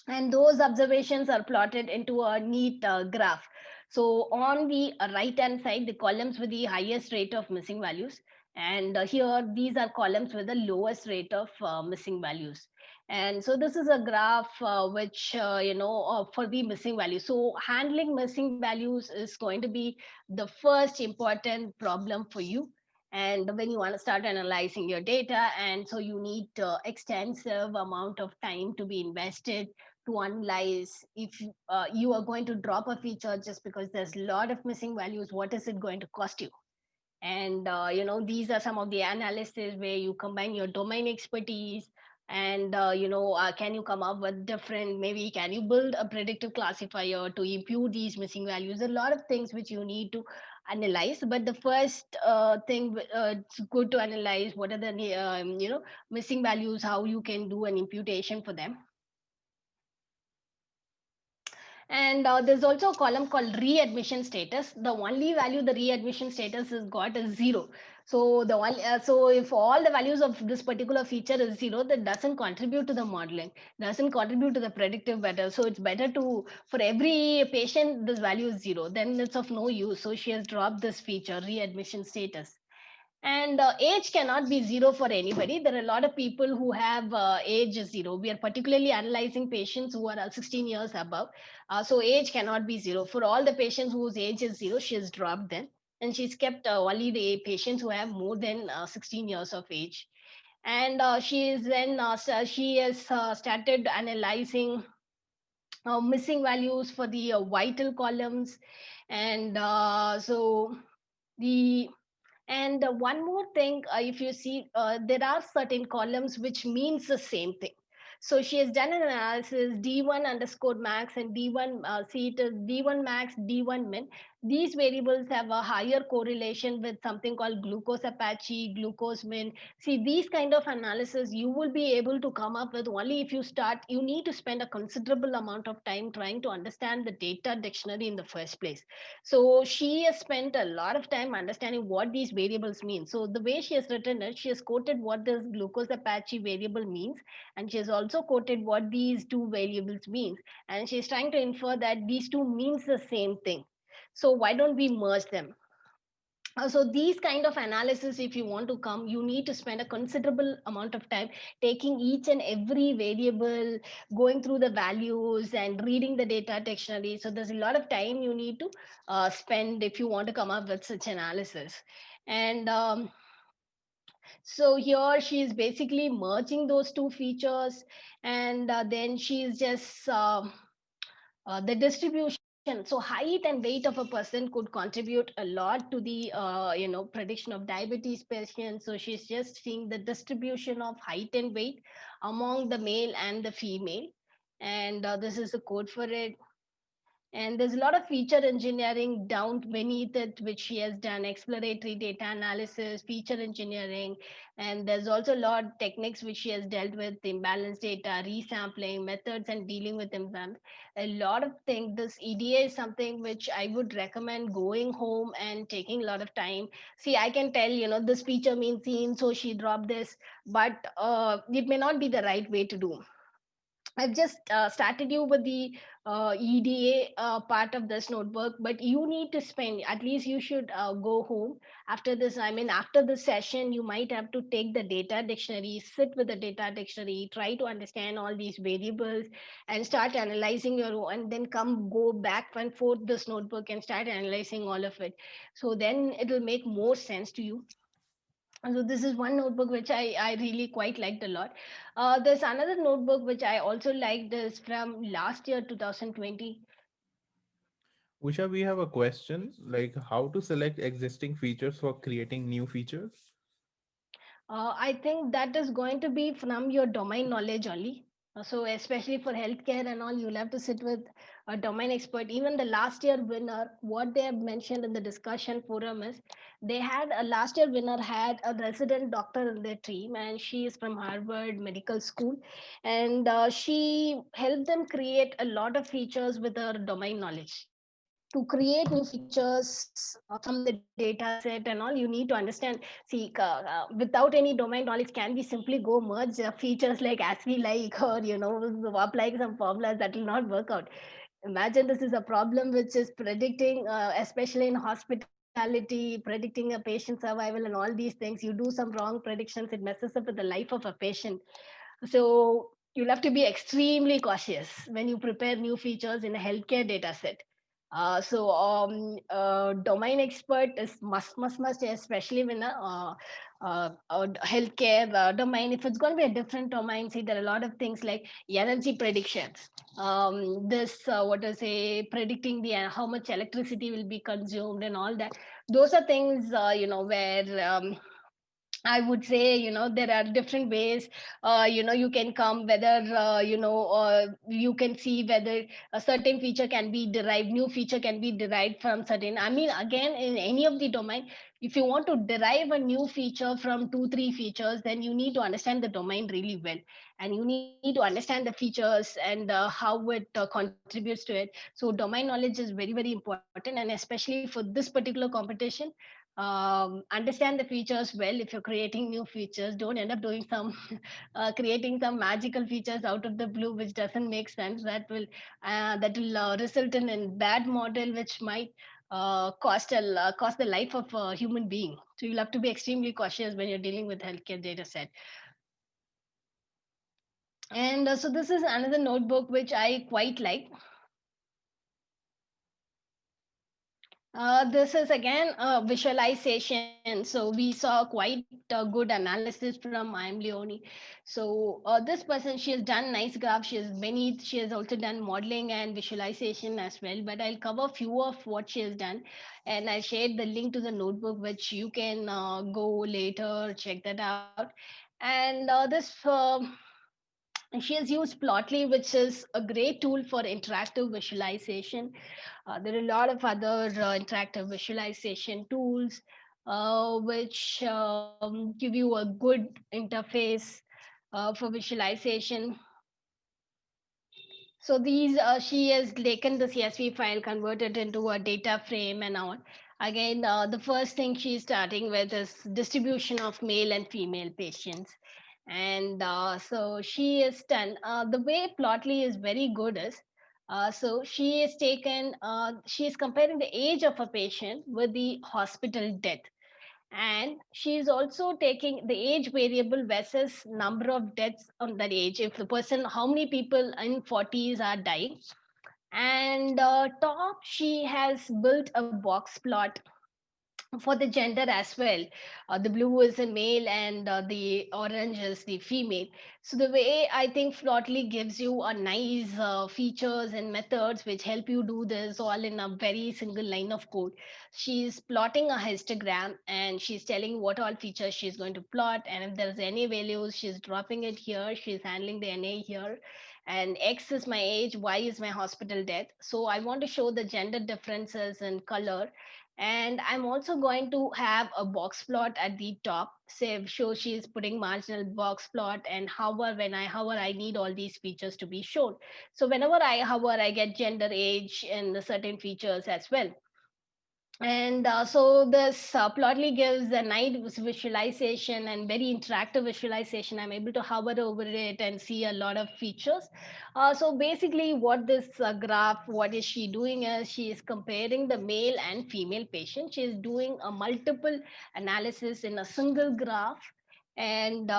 and those observations are plotted into a neat graph. So on the right hand side, the columns with the highest rate of missing values, and here these are columns with the lowest rate of missing values. And so this is a graph which for the missing values. So handling missing values is going to be the first important problem for you, and when you want to start analyzing your data. And so you need extensive amount of time to be invested to analyze if you are going to drop a feature just because there's a lot of missing values. What is it going to cost you? And these are some of the analysis where you combine your domain expertise, And can you come up with different, maybe can you build a predictive classifier to impute these missing values? A lot of things which you need to analyze, but the first thing, it's good to analyze what are the missing values, how you can do an imputation for them. And there's also a column called readmission status. The only value the readmission status has got is 0. So so if all the values of this particular feature is 0, that doesn't contribute to the modeling, doesn't contribute to the predictive better. So it's better to, for every patient this value is 0, then it's of no use. So she has dropped this feature, readmission status. And age cannot be 0 for anybody. There are a lot of people who have age 0. We are particularly analyzing patients who are 16 years above. So age cannot be 0. For all the patients whose age is 0, she has dropped them. And she's kept only the patients who have more than 16 years of age. And she has started analyzing missing values for the vital columns. And the one more thing, if you see, there are certain columns which means the same thing. So she has done an analysis, D1 underscore max and D1, see it as D1 max, D1 min. These variables have a higher correlation with something called glucose Apache, glucose min. See, these kind of analysis you will be able to come up with only if you start. You need to spend a considerable amount of time trying to understand the data dictionary in the first place. So she has spent a lot of time understanding what these variables mean. So the way she has written it, she has quoted what this glucose Apache variable means, and she has also quoted what these two variables means, and she's trying to infer that these two means the same thing. So why don't we merge them? So these kind of analysis, if you want to come, you need to spend a considerable amount of time taking each and every variable, going through the values and reading the data dictionary. So there's a lot of time you need to spend if you want to come up with such analysis. And so here she is basically merging those two features. And then she is just the distribution. So height and weight of a person could contribute a lot to the prediction of diabetes patients. So she's just seeing the distribution of height and weight among the male and the female. And this is the code for it. And there's a lot of feature engineering down beneath it, which she has done: exploratory data analysis, feature engineering. And there's also a lot of techniques which she has dealt with: imbalanced data, resampling, methods, and dealing with imbalance. A lot of things. This EDA is something which I would recommend going home and taking a lot of time. See, I can tell, this feature means seen, so she dropped this, but it may not be the right way to do. I've just started you with the EDA part of this notebook, but you need to spend, at least you should go home after this. I mean, after this session, you might have to take the data dictionary, sit with the data dictionary, try to understand all these variables and start analyzing your own, and then go back and forth this notebook and start analyzing all of it. So then it will make more sense to you. And so this is one notebook which I really quite liked a lot. There's another notebook which I also liked, is from last year 2020. Usha, we have a question like how to select existing features for creating new features. I think that is going to be from your domain knowledge only. So, especially for healthcare and all, you'll have to sit with a domain expert. Even the last year winner, what they have mentioned in the discussion forum is they had a last year winner had a resident doctor in their team, and she is from Harvard Medical School. And she helped them create a lot of features with her domain knowledge. To create new features from the data set and all, you need to understand. See, without any domain knowledge, can we simply go merge features like as we like, or apply some formulas? That will not work out. Imagine this is a problem which is predicting, especially in hospitality, predicting a patient survival and all these things. You do some wrong predictions, it messes up with the life of a patient. So you'll have to be extremely cautious when you prepare new features in a healthcare data set. Domain expert is must, especially when a healthcare domain. If it's going to be a different domain, see, there are a lot of things like energy predictions. This what to say, predicting the how much electricity will be consumed and all that. Those are things where I would say, there are different ways, you can come, whether, you can see whether a certain feature can be derived, new feature can be derived from certain. I mean, again, in any of the domain, if you want to derive a new feature from two, three features, then you need to understand the domain really well. And you need to understand the features and how it contributes to it. So domain knowledge is very, very important. And especially for this particular competition, understand the features well. If you're creating new features, don't end up doing some creating some magical features out of the blue, which doesn't make sense. That will result in bad model, which might cost the life of a human being. So you'll have to be extremely cautious when you're dealing with healthcare data set. And so this is another notebook which I quite like. This is again a visualization. So we saw quite good analysis from IM Leone. So this person, she has done nice graphs. She has also done modeling and visualization as well. But I'll cover few of what she has done, and I shared the link to the notebook, which you can go later check that out. And she has used Plotly, which is a great tool for interactive visualization. There are a lot of other interactive visualization tools which give you a good interface for visualization. So she has taken the CSV file, converted into a data frame and all. Again, the first thing she's starting with is distribution of male and female patients. And so she is done. The way Plotly is very good is, she is comparing the age of a patient with the hospital death, and she is also taking the age variable versus number of deaths on that age. If the person, how many people in 40s are dying, and top she has built a box plot for the gender as well. The blue is the male, and the orange is the female. So the way I think Plotly gives you a nice features and methods which help you do this all in a very single line of code. She's plotting a histogram, and she's telling what all features she's going to plot, and if there's any values, she's dropping it here, she's handling the NA here. And X is my age, Y is my hospital death. So I want to show the gender differences in color, and I'm also going to have a box plot at the top. Say, so she's putting marginal box plot, and hover, when I hover, I need all these features to be shown. So whenever I hover, I get gender, age, and the certain features as well. And so this Plotly gives a nice visualization and very interactive visualization. I'm able to hover over it and see a lot of features. So basically, what this graph, what is she doing is she is comparing the male and female patient. She is doing a multiple analysis in a single graph. And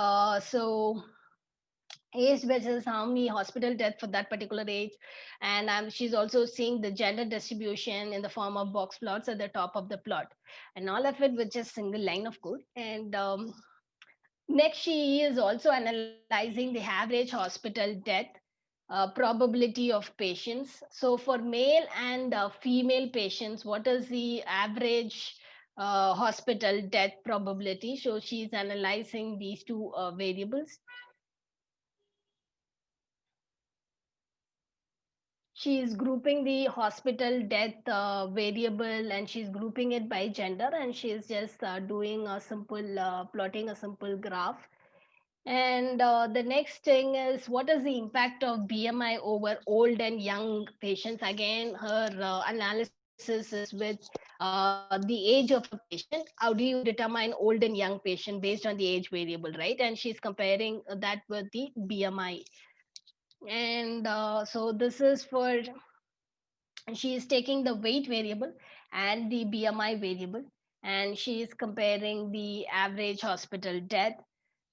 age versus how many hospital death for that particular age. And she's also seeing the gender distribution in the form of box plots at the top of the plot, and all of it with just single line of code. And next, she is also analyzing the average hospital death probability of patients. So for male and female patients, what is the average hospital death probability? So she's analyzing these two variables. She's grouping the hospital death variable, and she's grouping it by gender, and she's just doing a simple plotting a simple graph. And the next thing is, what is the impact of BMI over old and young patients? Again, her analysis is with the age of a patient. How do you determine old and young patient based on the age variable, right? And she's comparing that with the BMI. And so this is for, she is taking the weight variable and the BMI variable, and she is comparing the average hospital death.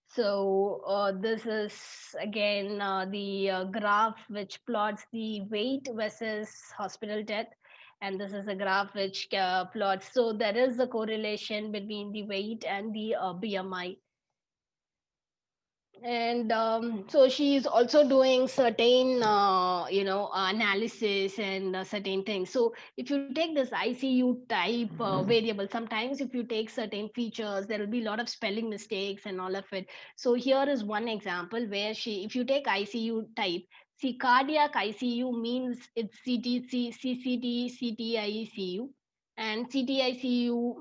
So this is again the graph which plots the weight versus hospital death, and this is a graph which plots. So there is a correlation between the weight and the BMI. And so she's also doing certain analysis and certain things. So if you take this ICU type variable, sometimes if you take certain features, there will be a lot of spelling mistakes and all of it. So here is one example where she, if you take ICU type, see, cardiac ICU means it's CTC, CCT, CTICU, and CTICU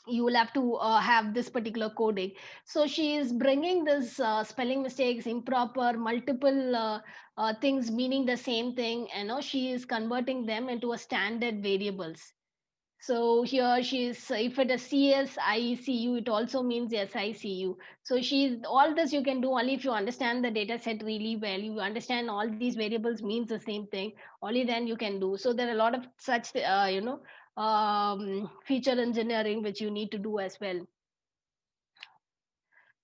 you will have to have this particular coding. So she is bringing this spelling mistakes, improper, multiple things meaning the same thing, she is converting them into a standard variables. So here she is, if it is CSICU, it also means SICU. So she's, all this you can do only if you understand the data set really well. You understand all these variables means the same thing. Only then you can do. So there are a lot of such, feature engineering which you need to do as well.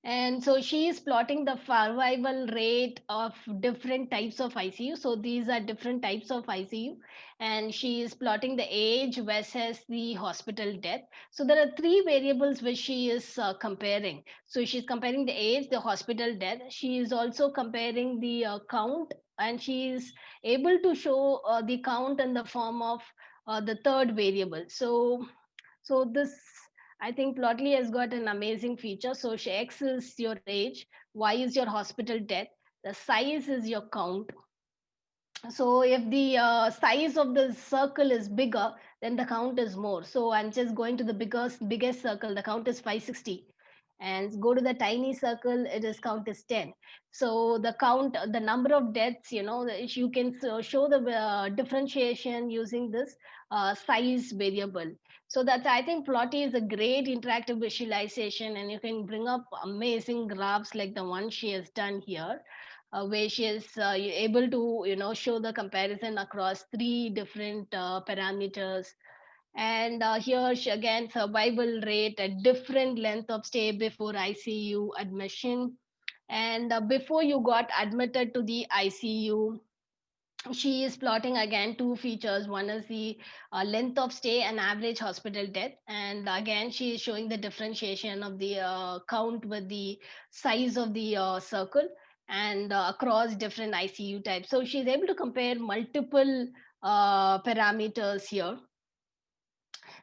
And so she is plotting the survival rate of different types of ICU. So these are different types of ICU. And she is plotting the age versus the hospital death. So there are three variables which she is comparing. So she's comparing the age, the hospital death. She is also comparing the count, and she is able to show the count in the form of the third variable. So this, I think Plotly has got an amazing feature. So X is your age, Y is your hospital death, the size is your count. So if the size of the circle is bigger, then the count is more. So I'm just going to the biggest circle. The count is 560, and go to the tiny circle. It is count is 10. So the count, the number of deaths, you can show the differentiation using this size variable. So that's, I think Plotty is a great interactive visualization, and you can bring up amazing graphs like the one she has done here, where she is able to show the comparison across three different parameters. And here she, again, survival rate at different length of stay before ICU admission, and before you got admitted to the ICU. She is plotting again two features. One is the length of stay and average hospital death, and again she is showing the differentiation of the count with the size of the circle, and across different ICU types. So she's able to compare multiple parameters here.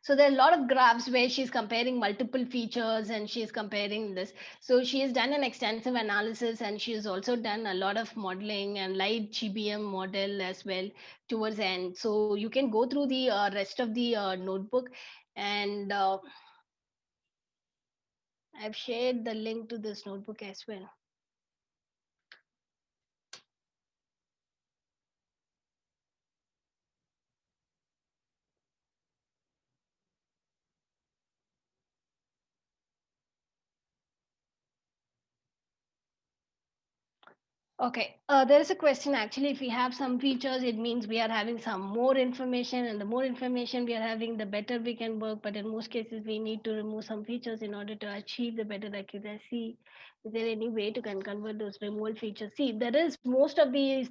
So there are a lot of graphs where she's comparing multiple features and she's comparing this. So she has done an extensive analysis, and she has also done a lot of modeling and light GBM model as well towards the end. So you can go through the rest of the notebook, and I've shared the link to this notebook as well. Okay, there is a question actually. If we have some features, it means we are having some more information, and the more information we are having, the better we can work. But in most cases, we need to remove some features in order to achieve the better accuracy. Is there any way to can convert those removed features? See, there is most of these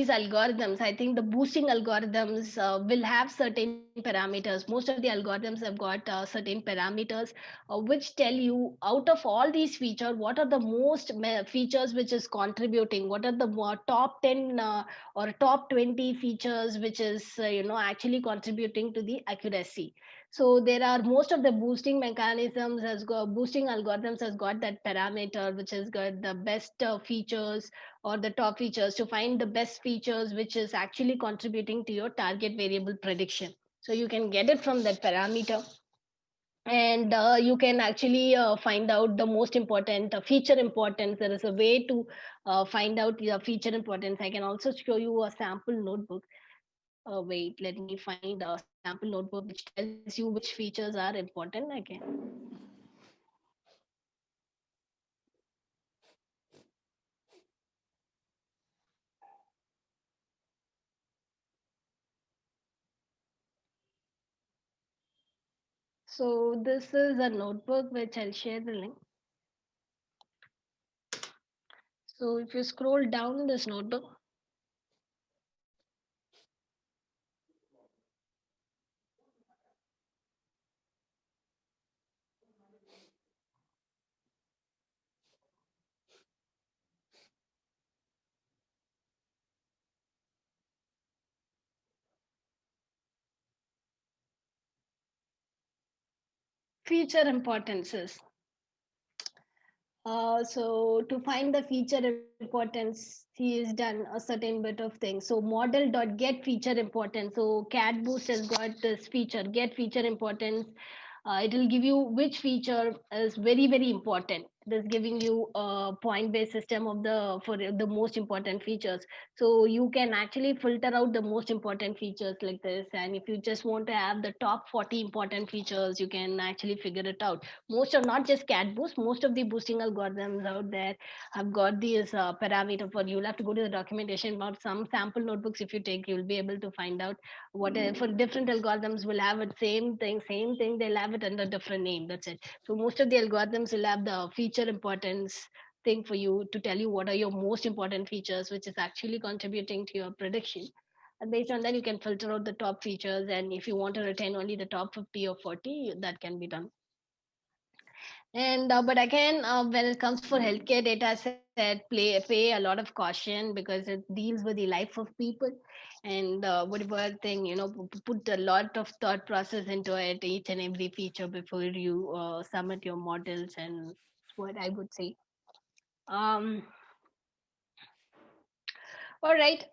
algorithms, I think the boosting algorithms will have certain parameters. Most of the algorithms have got certain parameters which tell you, out of all these features, what are the most features which is contributing, what are the top 10 or top 20 features which is actually contributing to the accuracy. So there are, most of the boosting mechanisms has got, boosting algorithms has got that parameter which has got the best features or the top features, to find the best features which is actually contributing to your target variable prediction. So you can get it from that parameter, and you can actually find out the most important feature importance. There is a way to find out the feature importance. I can also show you a sample notebook. Wait, let me find a sample notebook which tells you which features are important again. So this is a notebook which I'll share the link. So if you scroll down this notebook, Feature importances. So to find the feature importance, he has done a certain bit of things. So model.get feature importance. So cat boost has got this feature, get feature importance. It will give you which feature is very, very important. It is giving you a point based system of the most important features. So you can actually filter out the most important features like this. And if you just want to have the top 40 important features, you can actually figure it out. Most are not just cat boost, most of the boosting algorithms out there have got these parameter for you. You'll have to go to the documentation about some sample notebooks. If you take, you'll be able to find out what for different algorithms will have it same thing, they'll have it under different name. That's it. So most of the algorithms will have the feature importance thing for you to tell you what are your most important features, which is actually contributing to your prediction. And based on that, you can filter out the top features. And if you want to retain only the top 50 or 40, that can be done. And but again, when it comes for healthcare data set, pay a lot of caution because it deals with the life of people. And whatever thing, put a lot of thought process into it, each and every feature before you submit your models. And what I would say. Um, all right.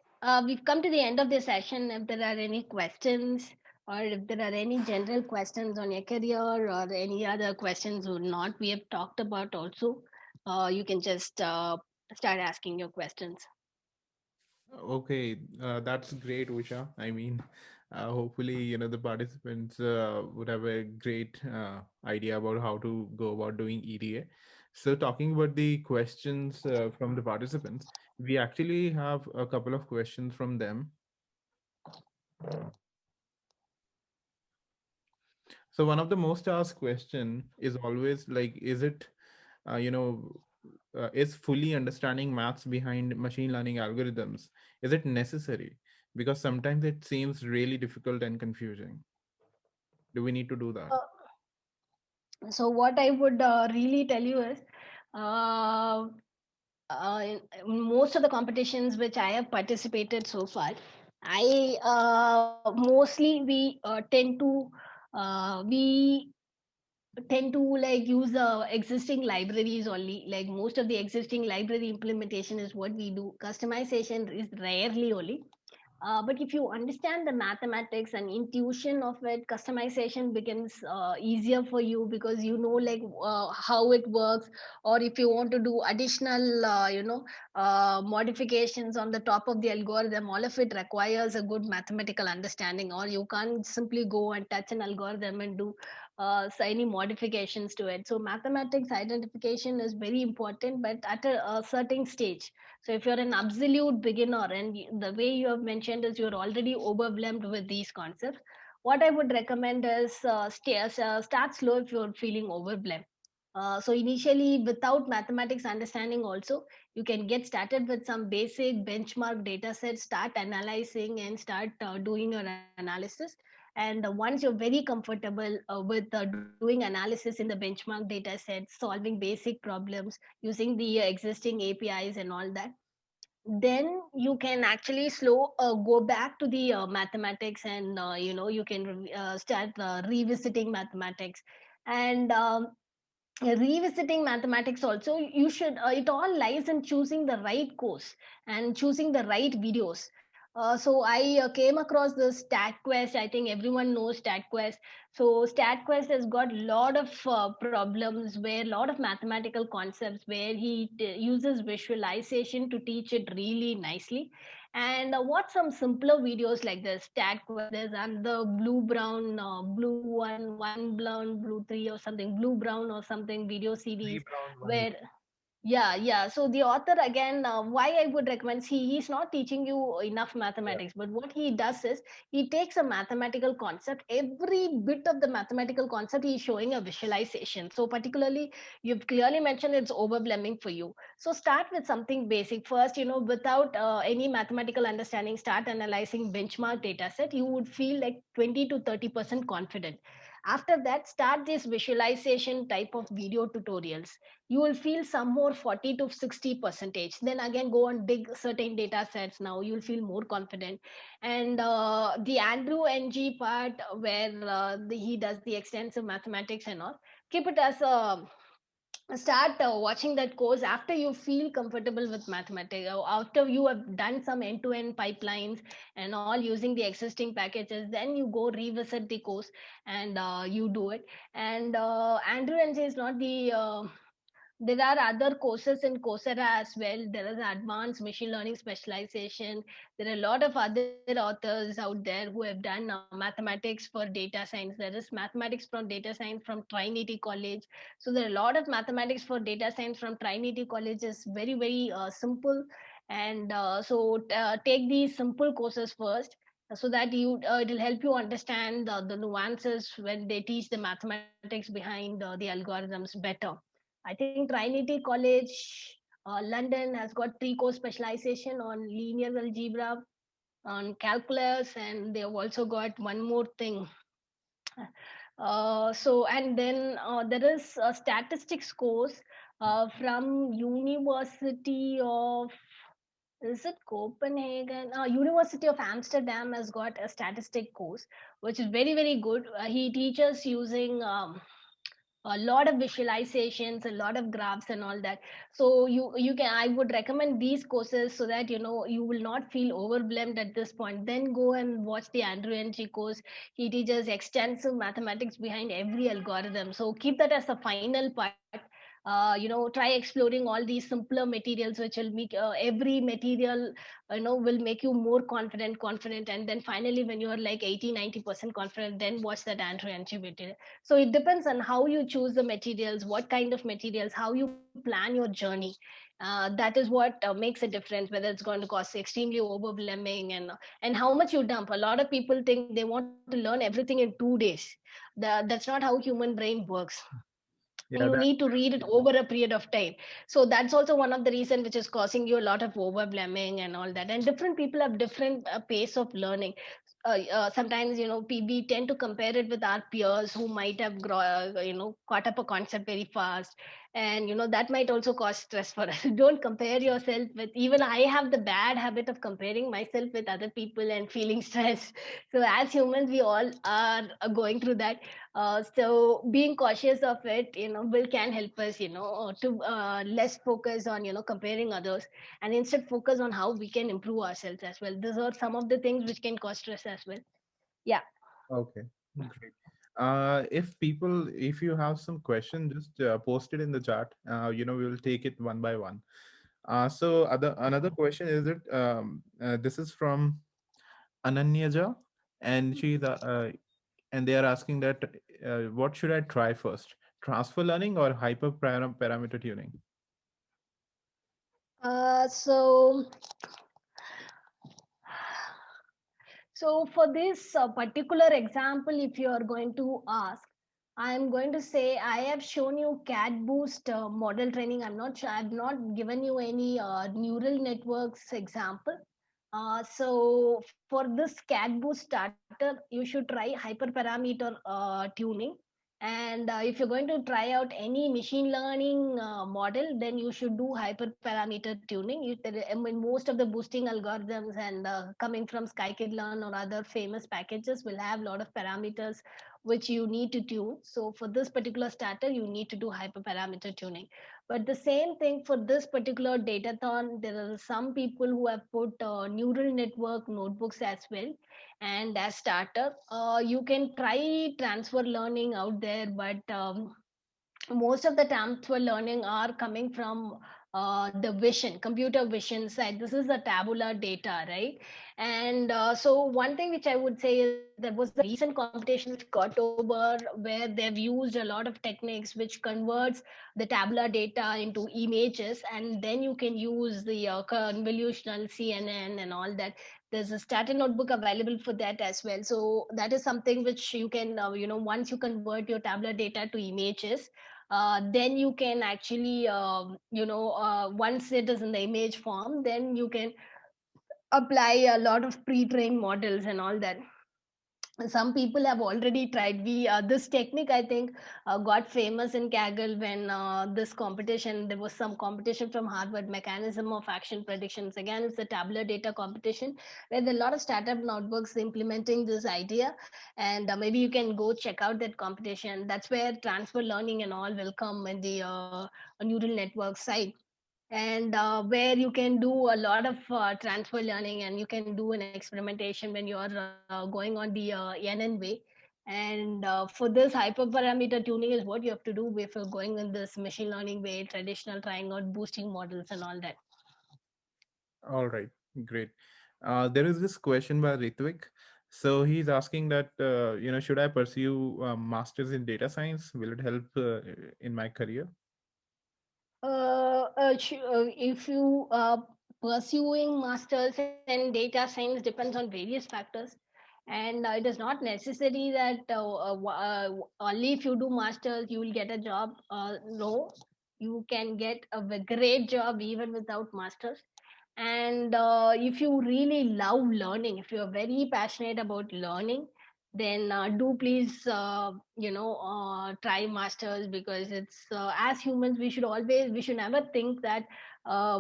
We've come to the end of the session. If there are any questions, or if there are any general questions on your career, or any other questions or not, we have talked about also, you can just start asking your questions. Okay, that's great, Usha. I mean, hopefully, the participants would have a great idea about how to go about doing EDA. So, talking about the questions from the participants, we actually have a couple of questions from them. So, one of the most asked question is always like, is it, is fully understanding maths behind machine learning algorithms, is it necessary? Because sometimes it seems really difficult and confusing. Do we need to do that? So what I would really tell you is, uh, in most of the competitions which I have participated so far, I mostly we tend to like use existing libraries only. Like most of the existing library implementation is what we do. Customization is rarely only. But if you understand the mathematics and intuition of it, customization becomes easier for you, because you know like how it works. Or if you want to do additional modifications on the top of the algorithm, all of it requires a good mathematical understanding, or you can't simply go and touch an algorithm and do any modifications to it. So mathematics identification is very important, but at a certain stage. So if you're an absolute beginner, and the way you have mentioned is you're already overwhelmed with these concepts, what I would recommend is start slow if you're feeling overwhelmed. So initially, without mathematics understanding also, you can get started with some basic benchmark data sets, start analyzing and start doing your analysis. And once you're very comfortable with doing analysis in the benchmark data sets, solving basic problems using the existing APIs and all that, then you can actually go back to the mathematics. And you can start revisiting mathematics. And revisiting mathematics also, you should it all lies in choosing the right course and choosing the right videos. So I came across this StatQuest. I think everyone knows StatQuest. So StatQuest has got a lot of problems, where a lot of mathematical concepts, where he uses visualization to teach it really nicely. And what some simpler videos like this StatQuest, there's and the blue brown blue one brown blue three or something, blue brown or something video Three series, brown, one where blue. yeah. So the author again, why I would recommend, he's not teaching you enough Yeah. mathematics, but what he does is he takes a mathematical concept, every bit of the mathematical concept, he's showing a visualization. So particularly, you've clearly mentioned it's overwhelming for you. So start with something basic first. Without any mathematical understanding, start analyzing benchmark data set. You would feel like 20 to 30% confident. After that, start this visualization type of video tutorials. You will feel some more 40 to 60 percentage. Then again, go on big certain data sets. Now you'll feel more confident. And the Andrew NG part, where he does the extensive mathematics and all, keep it as a start watching that course after you feel comfortable with mathematics, or after you have done some end-to-end pipelines and all using the existing packages. Then you go revisit the course and you do it. And Andrew NC is not the there are other courses in Coursera as well. There is advanced machine learning specialization. There are a lot of other authors out there who have done mathematics for data science. There is mathematics from data science from Trinity College. So there are a lot of mathematics for data science from Trinity College. Is very very simple, and take these simple courses first, so that you it will help you understand the nuances when they teach the mathematics behind the algorithms better. I think Trinity College, London, has got 3 course specialization on linear algebra, on calculus, and they have also got one more thing. And then there is a statistics course from University of, is it Copenhagen? University of Amsterdam has got a statistic course, which is very very good. He teaches using a lot of visualizations, a lot of graphs and all that. So you can, I would recommend these courses, so that you will not feel overwhelmed at this point. Then go and watch the Andrew Ng course. He teaches extensive mathematics behind every algorithm, so keep that as the final part. Try exploring all these simpler materials, which will make every material will make you more confident. And then finally, when you are like 80-90% confident, then watch that Andrew Ng material. So it depends on how you choose the materials, what kind of materials, how you plan your journey. That is what makes a difference, whether it's going to cost extremely overwhelming, and how much you dump. A lot of people think they want to learn everything in 2 days. That's not how human brain works. You Yeah, need that to read it over a period of time. So that's also one of the reason which is causing you a lot of overwhelming and all that. And different people have different pace of learning. Sometimes we tend to compare it with our peers who might have caught up a concept very fast. And that might also cause stress for us. Don't compare yourself with, even I have the bad habit of comparing myself with other people and feeling stressed. So as humans, we all are going through that. So being cautious of it will can help us to less focus on comparing others, and instead focus on how we can improve ourselves as well. These are some of the things which can cause stress as well. Yeah. okay, great. If you have some question, just post it in the chat. We will take it one by one. So another question is that this is from Ananyaja, and and they are asking that what should I try first, transfer learning or parameter tuning? So for this particular example, if you are going to ask, I am going to say I have shown you CAD Boost model training. I've not given you any neural networks example. For this CAD Boost starter, you should try hyperparameter tuning. And if you're going to try out any machine learning model, then you should do hyperparameter tuning. I mean, most of the boosting algorithms and coming from scikit-learn or other famous packages will have a lot of parameters which you need to tune. So for this particular starter, you need to do hyperparameter tuning. But the same thing for this particular datathon, there are some people who have put neural network notebooks as well. And as starter, you can try transfer learning out there, but most of the transfer learning are coming from the vision, computer vision side. This is the tabular data, right? And so one thing which I would say is there was a recent competition which got over, where they've used a lot of techniques which converts the tabular data into images, and then you can use the convolutional CNN and all that. There's a starter notebook available for that as well. So that is something which you can once you convert your tabular data to images, then you can actually once it is in the image form, then you can apply a lot of pre-trained models and all that. some people have already tried. We This technique, I think, got famous in Kaggle when this competition, there was some competition from Harvard, mechanism of action predictions. Again, it's a tabular data competition where there are a lot of startup notebooks implementing this idea. And maybe you can go check out that competition. That's where transfer learning and all will come in the neural network side, and where you can do a lot of transfer learning, and you can do an experimentation when you're going on the NN way. And for this, hyperparameter tuning is what you have to do if you're going in this machine learning way, traditional, trying out boosting models and all that. All right, great. There is this question by Ritvik. So he's asking that, should I pursue masters in data science? Will it help in my career? If you pursuing masters in data science, depends on various factors, and it is not necessary that only if you do masters you will get a job. No, you can get a great job even without masters. And if you really love learning, if you're very passionate about learning, then do please try masters, because it's as humans we should never think that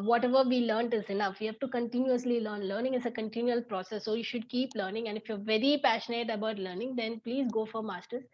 whatever we learned is enough. We have to continuously learn. Learning is a continual process, so you should keep learning. And if you're very passionate about learning, then please go for masters.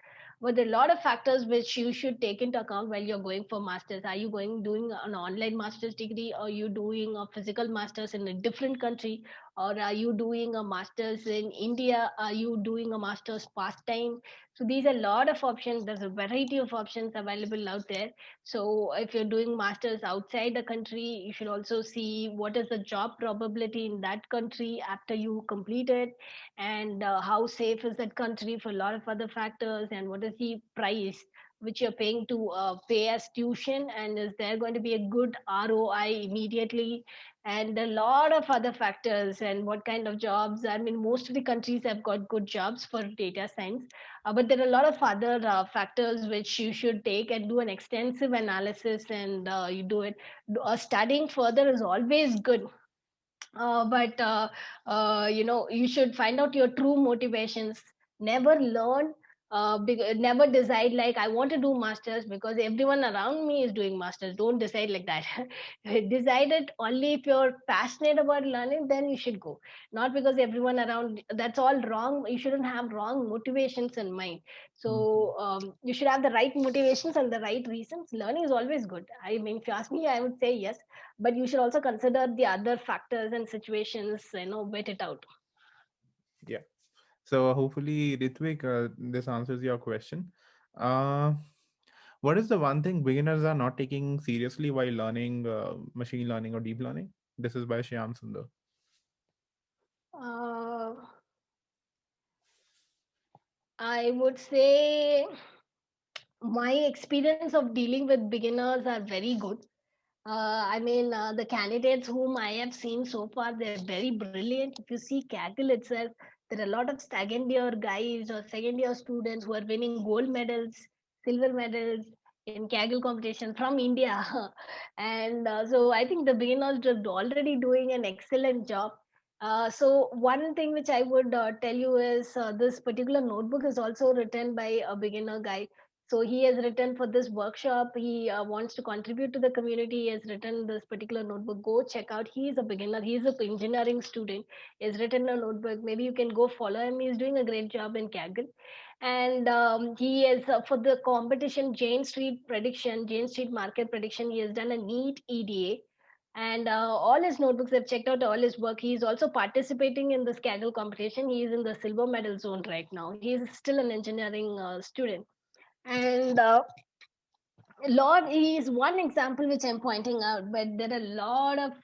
But there are a lot of factors which you should take into account while you're going for masters. Are you going doing an online master's degree, or are you doing a physical masters in a different country, or are you doing a master's in India? Are you doing a master's part time? So these are a lot of options. There's a variety of options available out there. So if you're doing masters outside the country, you should also see what is the job probability in that country after you complete it, and how safe is that country for a lot of other factors, and what is the price which you're paying to pay as tuition, and is there going to be a good ROI immediately, and a lot of other factors, and what kind of jobs. I mean, most of the countries have got good jobs for data science, but there are a lot of other factors which you should take and do an extensive analysis, and you do it. Studying further is always good, but you should find out your true motivations. Never learn never decide like I want to do masters because everyone around me is doing masters. Don't decide like that. Decide it only if you're passionate about learning, then you should go. Not because everyone around. That's all wrong. You shouldn't have wrong motivations in mind. Mhm. So you should have the right motivations and the right reasons. Learning is always good. I mean, if you ask me, I would say yes, but you should also consider the other factors and situations, wait it out. Yeah. So hopefully, Ritvik, this answers your question. Uh, what is the one thing beginners are not taking seriously while learning machine learning or deep learning? This is by Shyam Sundar. uh, I would say my experience of dealing with beginners are very good. I mean, the candidates whom I have seen so far, they're very brilliant. If you see Kaggle itself, there are a lot of second year guys or second year students who are winning gold medals, silver medals in Kaggle competition from India. And so I think the beginners are already doing an excellent job. So one thing which I would tell you is this particular notebook is also written by a beginner guy. So he has written for this workshop. He wants to contribute to the community. He has written this particular notebook. Go check out. He is a beginner. He is an engineering student. He has written a notebook. Maybe you can go follow him. He's doing a great job in Kaggle. And he is for the competition Jane Street market prediction. He has done a neat EDA. And all his notebooks, I've checked out all his work. He's also participating in this Kaggle competition. He is in the silver medal zone right now. He is still an engineering student. And Lord is one example which I'm pointing out, but there are a lot of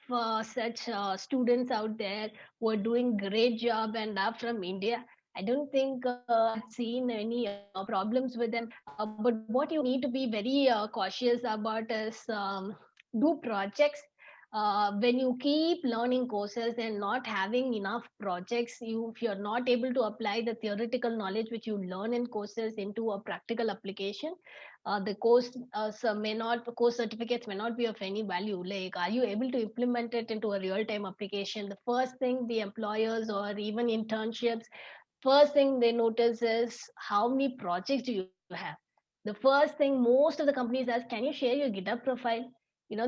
such students out there who are doing great job and are from India. I don't think I've seen any problems with them. But what you need to be very cautious about is do projects. When you keep learning courses and not having enough projects, if you're not able to apply the theoretical knowledge which you learn in courses into a practical application, the course certificates may not be of any value. Like, are you able to implement it into a real time application? The first thing the employers or even internships, first thing they notice is how many projects do you have. The first thing most of the companies ask, can you share your GitHub profile?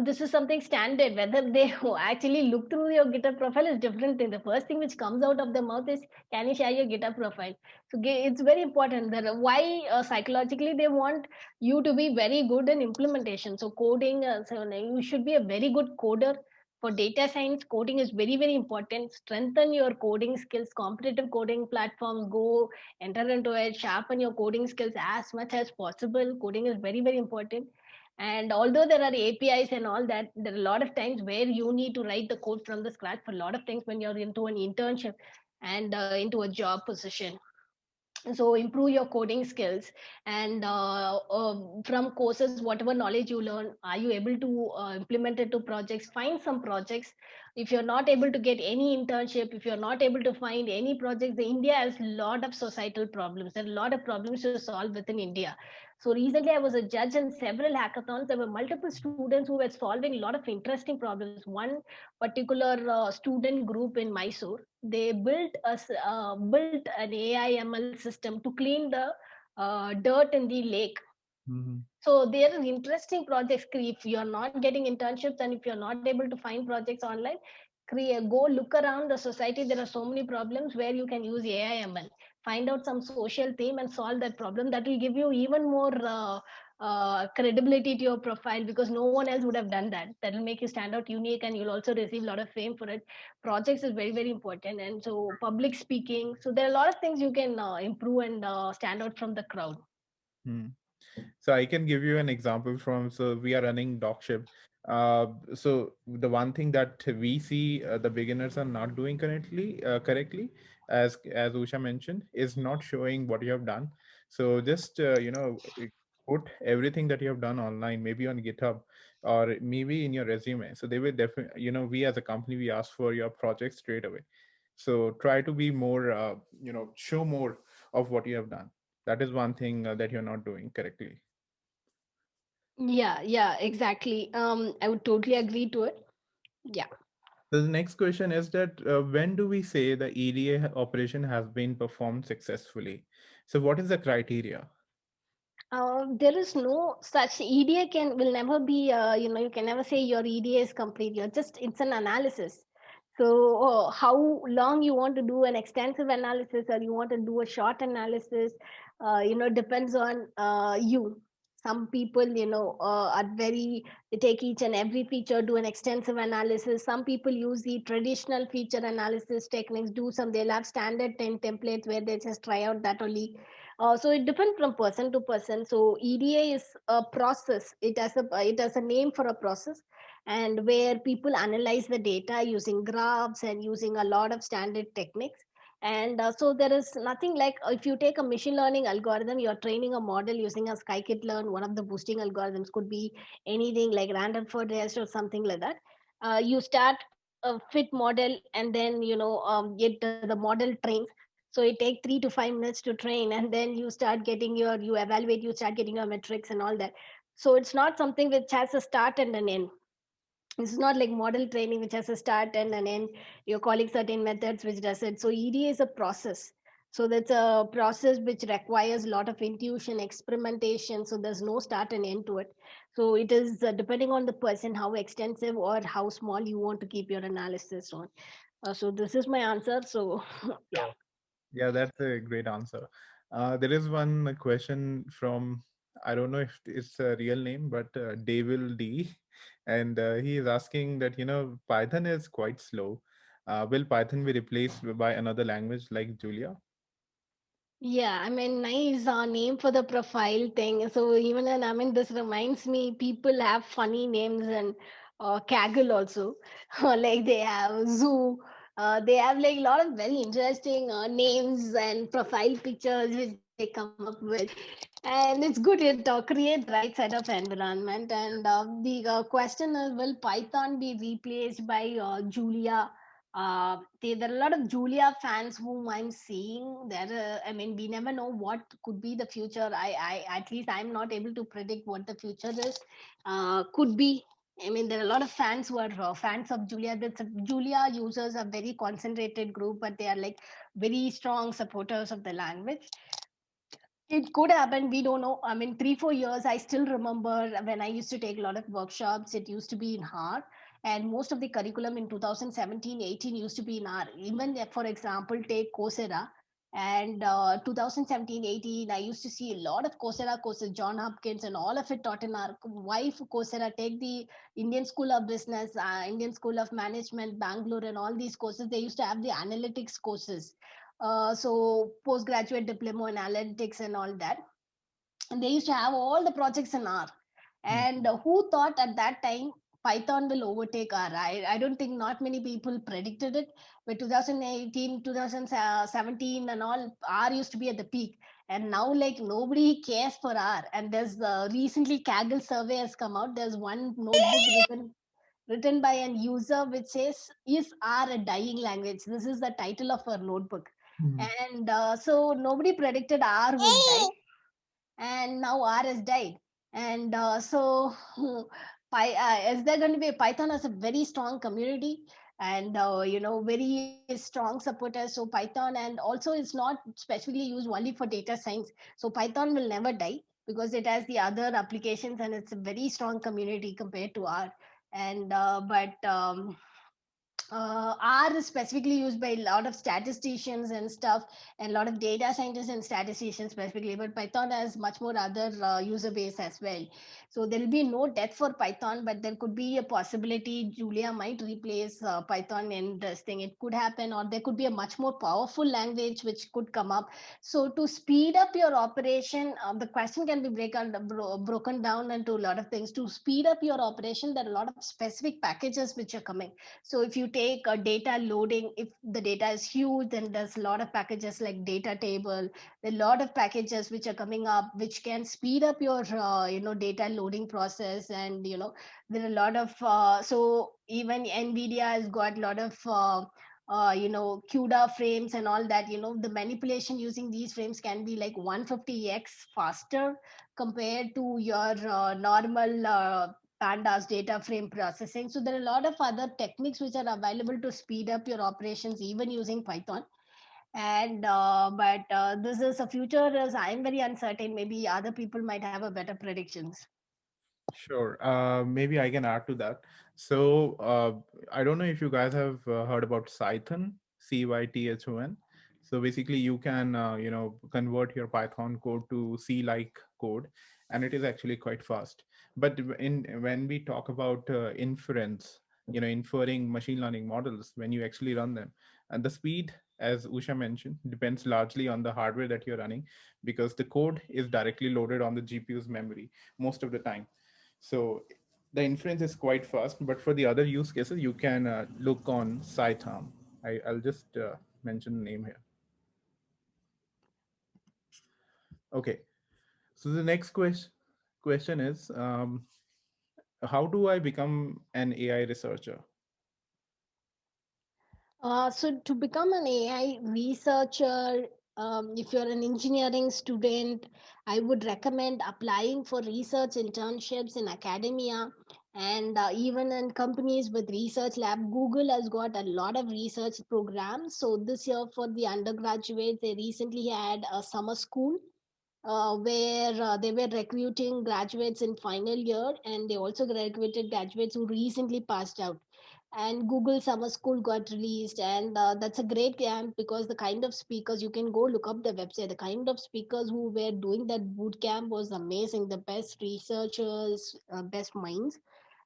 This is something standard. Whether they actually look through your GitHub profile is different thing. The first thing which comes out of their mouth is, can you share your GitHub profile? So it's very important that why psychologically they want you to be very good in implementation. So coding, so you should be a very good coder. For data science, coding is very, very important. Strengthen your coding skills. Competitive coding platforms, go enter into it, sharpen your coding skills as much as possible. Coding is very, very important. And although there are APIs and all that, there are a lot of times where you need to write the code from the scratch for a lot of things when you're into an internship and into a job position. So improve your coding skills, and from courses, whatever knowledge you learn, are you able to implement it to projects? Find some projects. If you're not able to get any internship, if you're not able to find any projects, the India has a lot of societal problems. There are a lot of problems to solve within India. So recently I was a judge in several hackathons. There were multiple students who were solving a lot of interesting problems. One particular student group in Mysore, they built an AI/ML system to clean the dirt in the lake. Mm-hmm. So there are interesting projects. If you're not getting internships and if you're not able to find projects online, go look around the society. There are so many problems where you can use AI/ML. Find out some social theme and solve that problem. That will give you even more credibility to your profile, because no one else would have done that. That will make you stand out unique, and you'll also receive a lot of fame for it. Projects is very, very important. And so public speaking. So there are a lot of things you can improve and stand out from the crowd. Hmm. So I can give you an example from, so we are running Docship. So the one thing that we see the beginners are not doing correctly, as Usha mentioned, is not showing what you have done. So just put everything that you have done online, maybe on GitHub or maybe in your resume. So they will definitely, we as a company, we ask for your project straight away. So try to be more, show more of what you have done. That is one thing that you're not doing correctly. Yeah, exactly. I would totally agree to it. Yeah. The next question is that when do we say the EDA operation has been performed successfully? So what is the criteria? There is no such EDA will never be, you can never say your EDA is complete. It's an analysis. So how long you want to do an extensive analysis or you want to do a short analysis, depends on you. Some people, they take each and every feature, do an extensive analysis. Some people use the traditional feature analysis techniques, they'll have standard 10 templates where they just try out that only. So it depends from person to person. So EDA is a process. It has a name for a process, and where people analyze the data using graphs and using a lot of standard techniques. And so there is nothing like, if you take a machine learning algorithm, you're training a model using a scikit-learn. One of the boosting algorithms could be anything like random forest or something like that. You start a fit model, and then the model trains. So it takes 3 to 5 minutes to train, and then you evaluate, you start getting your metrics and all that. So it's not something which has a start and an end. It's not like model training which has a start and an end. You're calling certain methods which does it. So EDA is a process. So that's a process which requires a lot of intuition, experimentation. So there's no start and end to it. So it is depending on the person how extensive or how small you want to keep your analysis on. So this is my answer. So yeah. Sure. Yeah, that's a great answer. There is one question from, I don't know if it's a real name, but Devil D, and he is asking that Python is quite slow. Will Python be replaced by another language like Julia? Yeah, I mean, nice name for the profile thing. So even then, I mean, this reminds me, people have funny names, and Kaggle also. Like they have Zoo. They have like a lot of very interesting names and profile pictures which they come up with. And it's good to create the right side of environment. And the question is, will Python be replaced by Julia? There are a lot of Julia fans whom I'm seeing there. I mean, we never know what could be the future. At least I'm not able to predict what the future is. Could be. I mean, there are a lot of fans who are fans of Julia. Julia users are very concentrated group, but they are like very strong supporters of the language. It could happen, we don't know. I mean, 3 4 years, I still remember when I used to take a lot of workshops. It used to be in R, and most of the curriculum in 2017-18 used to be in R. Even for example, take Coursera. And 2017-18, I used to see a lot of Coursera courses, John Hopkins, and all of it taught in R. Why for Coursera? Take the Indian School of Business, Indian School of Management, Bangalore, and all these courses. They used to have the analytics courses, so postgraduate diploma in analytics and all that. And they used to have all the projects in R. And who thought at that time Python will overtake R? I don't think not many people predicted it. But 2018, 2017 and all, R used to be at the peak. And now like nobody cares for R. And there's recently Kaggle survey has come out. There's one notebook written by an user which says, is R a dying language? This is the title of our notebook. Mhm. And so nobody predicted R would die, and now R has died. And so is there going to be Python has a very strong community, and very strong supporters. So Python, and also it's not specifically used only for data science. So Python will never die because it has the other applications, and it's a very strong community compared to R. And but R is specifically used by a lot of statisticians and stuff, and a lot of data scientists and statisticians specifically. But Python has much more other user base as well. So there will be no death for Python, but there could be a possibility Julia might replace Python in this thing. It could happen, or there could be a much more powerful language which could come up. So to speed up your operation, the question can be broken down into a lot of things. To speed up your operation, there are a lot of specific packages which are coming. So if you take a data loading, if the data is huge, then there's a lot of packages like data table. There are a lot of packages which are coming up which can speed up your data loading process. And there are a lot of so even Nvidia has got a lot of CUDA frames and all that. The manipulation using these frames can be like 150x faster compared to your normal pandas data frame processing. So there are a lot of other techniques which are available to speed up your operations even using Python. And but this is a future as I'm very uncertain. Maybe other people might have a better predictions. Sure. Maybe I can add to that. So, I don't know if you guys have heard about Cython, Cython. So basically, you can convert your Python code to C-like code, and it is actually quite fast. But in when we talk about inference, inferring machine learning models, when you actually run them, and the speed, as Usha mentioned, depends largely on the hardware that you're running, because the code is directly loaded on the GPU's memory most of the time. So the inference is quite fast, but for the other use cases, you can look on Cython. I'll just mention the name here. Okay. So the next question is, how do I become an AI researcher? So to become an AI researcher, if you're an engineering student, I would recommend applying for research internships in academia, and even in companies with research lab. Google has got a lot of research programs. So this year for the undergraduates, they recently had a summer school where they were recruiting graduates in final year, and they also recruited graduates who recently passed out. And Google summer school got released, and that's a great camp because the kind of speakers, you can go look up the website, the kind of speakers who were doing that boot camp was amazing. The best researchers, best minds.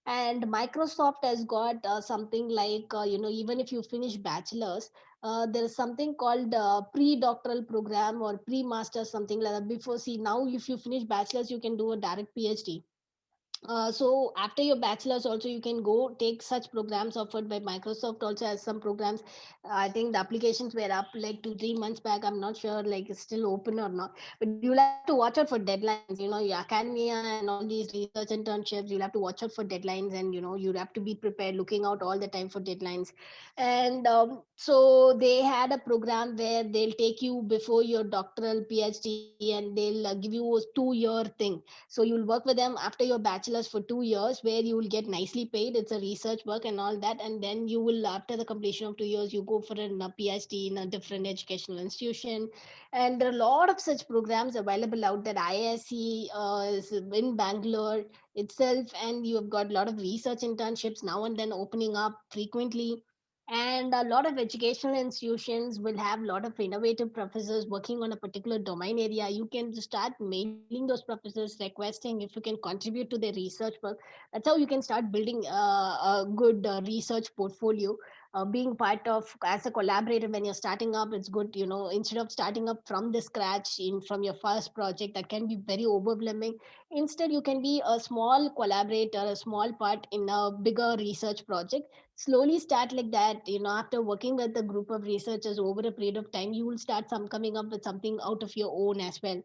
And Microsoft has got something like even if you finish bachelor's, there is something called pre-doctoral program or pre-master, something like that. Before, see, now if you finish bachelor's, you can do a direct PhD. So after your bachelor's also you can go take such programs offered by Microsoft. Also has some programs. I think the applications were up like 2 3 months back. I'm not sure like it's still open or not, but you'll have to watch out for deadlines. Your academia and all these research internships, you'll have to watch out for deadlines, and you have to be prepared, looking out all the time for deadlines. And so they had a program where they'll take you before your doctoral PhD, and they'll give you a 2 year thing. So you'll work with them after your bachelor's, bachelor's for 2 years, where you will get nicely paid. It's a research work and all that, and then you will, after the completion of 2 years, you go for a PhD in a different educational institution. And there are a lot of such programs available out there. IISc is in Bangalore itself, and you have got a lot of research internships now and then opening up frequently. And a lot of educational institutions will have a lot of innovative professors working on a particular domain area. You can start mailing those professors requesting if you can contribute to their research work. That's how you can start building a good research portfolio. Being part of as a collaborator when you're starting up, it's good, instead of starting up from the scratch in from your first project, that can be very overwhelming. Instead, you can be a small collaborator, a small part in a bigger research project. Slowly start like that. After working with a group of researchers over a period of time, you will start some coming up with something out of your own as well.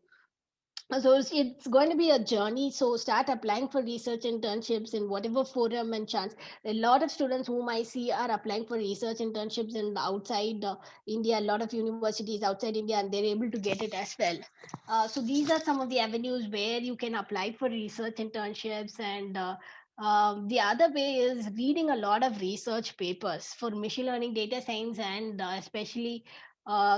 So it's going to be a journey. So start applying for research internships in whatever forum and chance. A lot of students whom I see are applying for research internships in the outside India, a lot of universities outside India, and they're able to get it as well. So these are some of the avenues where you can apply for research internships. And the other way is reading a lot of research papers for machine learning, data science, and especially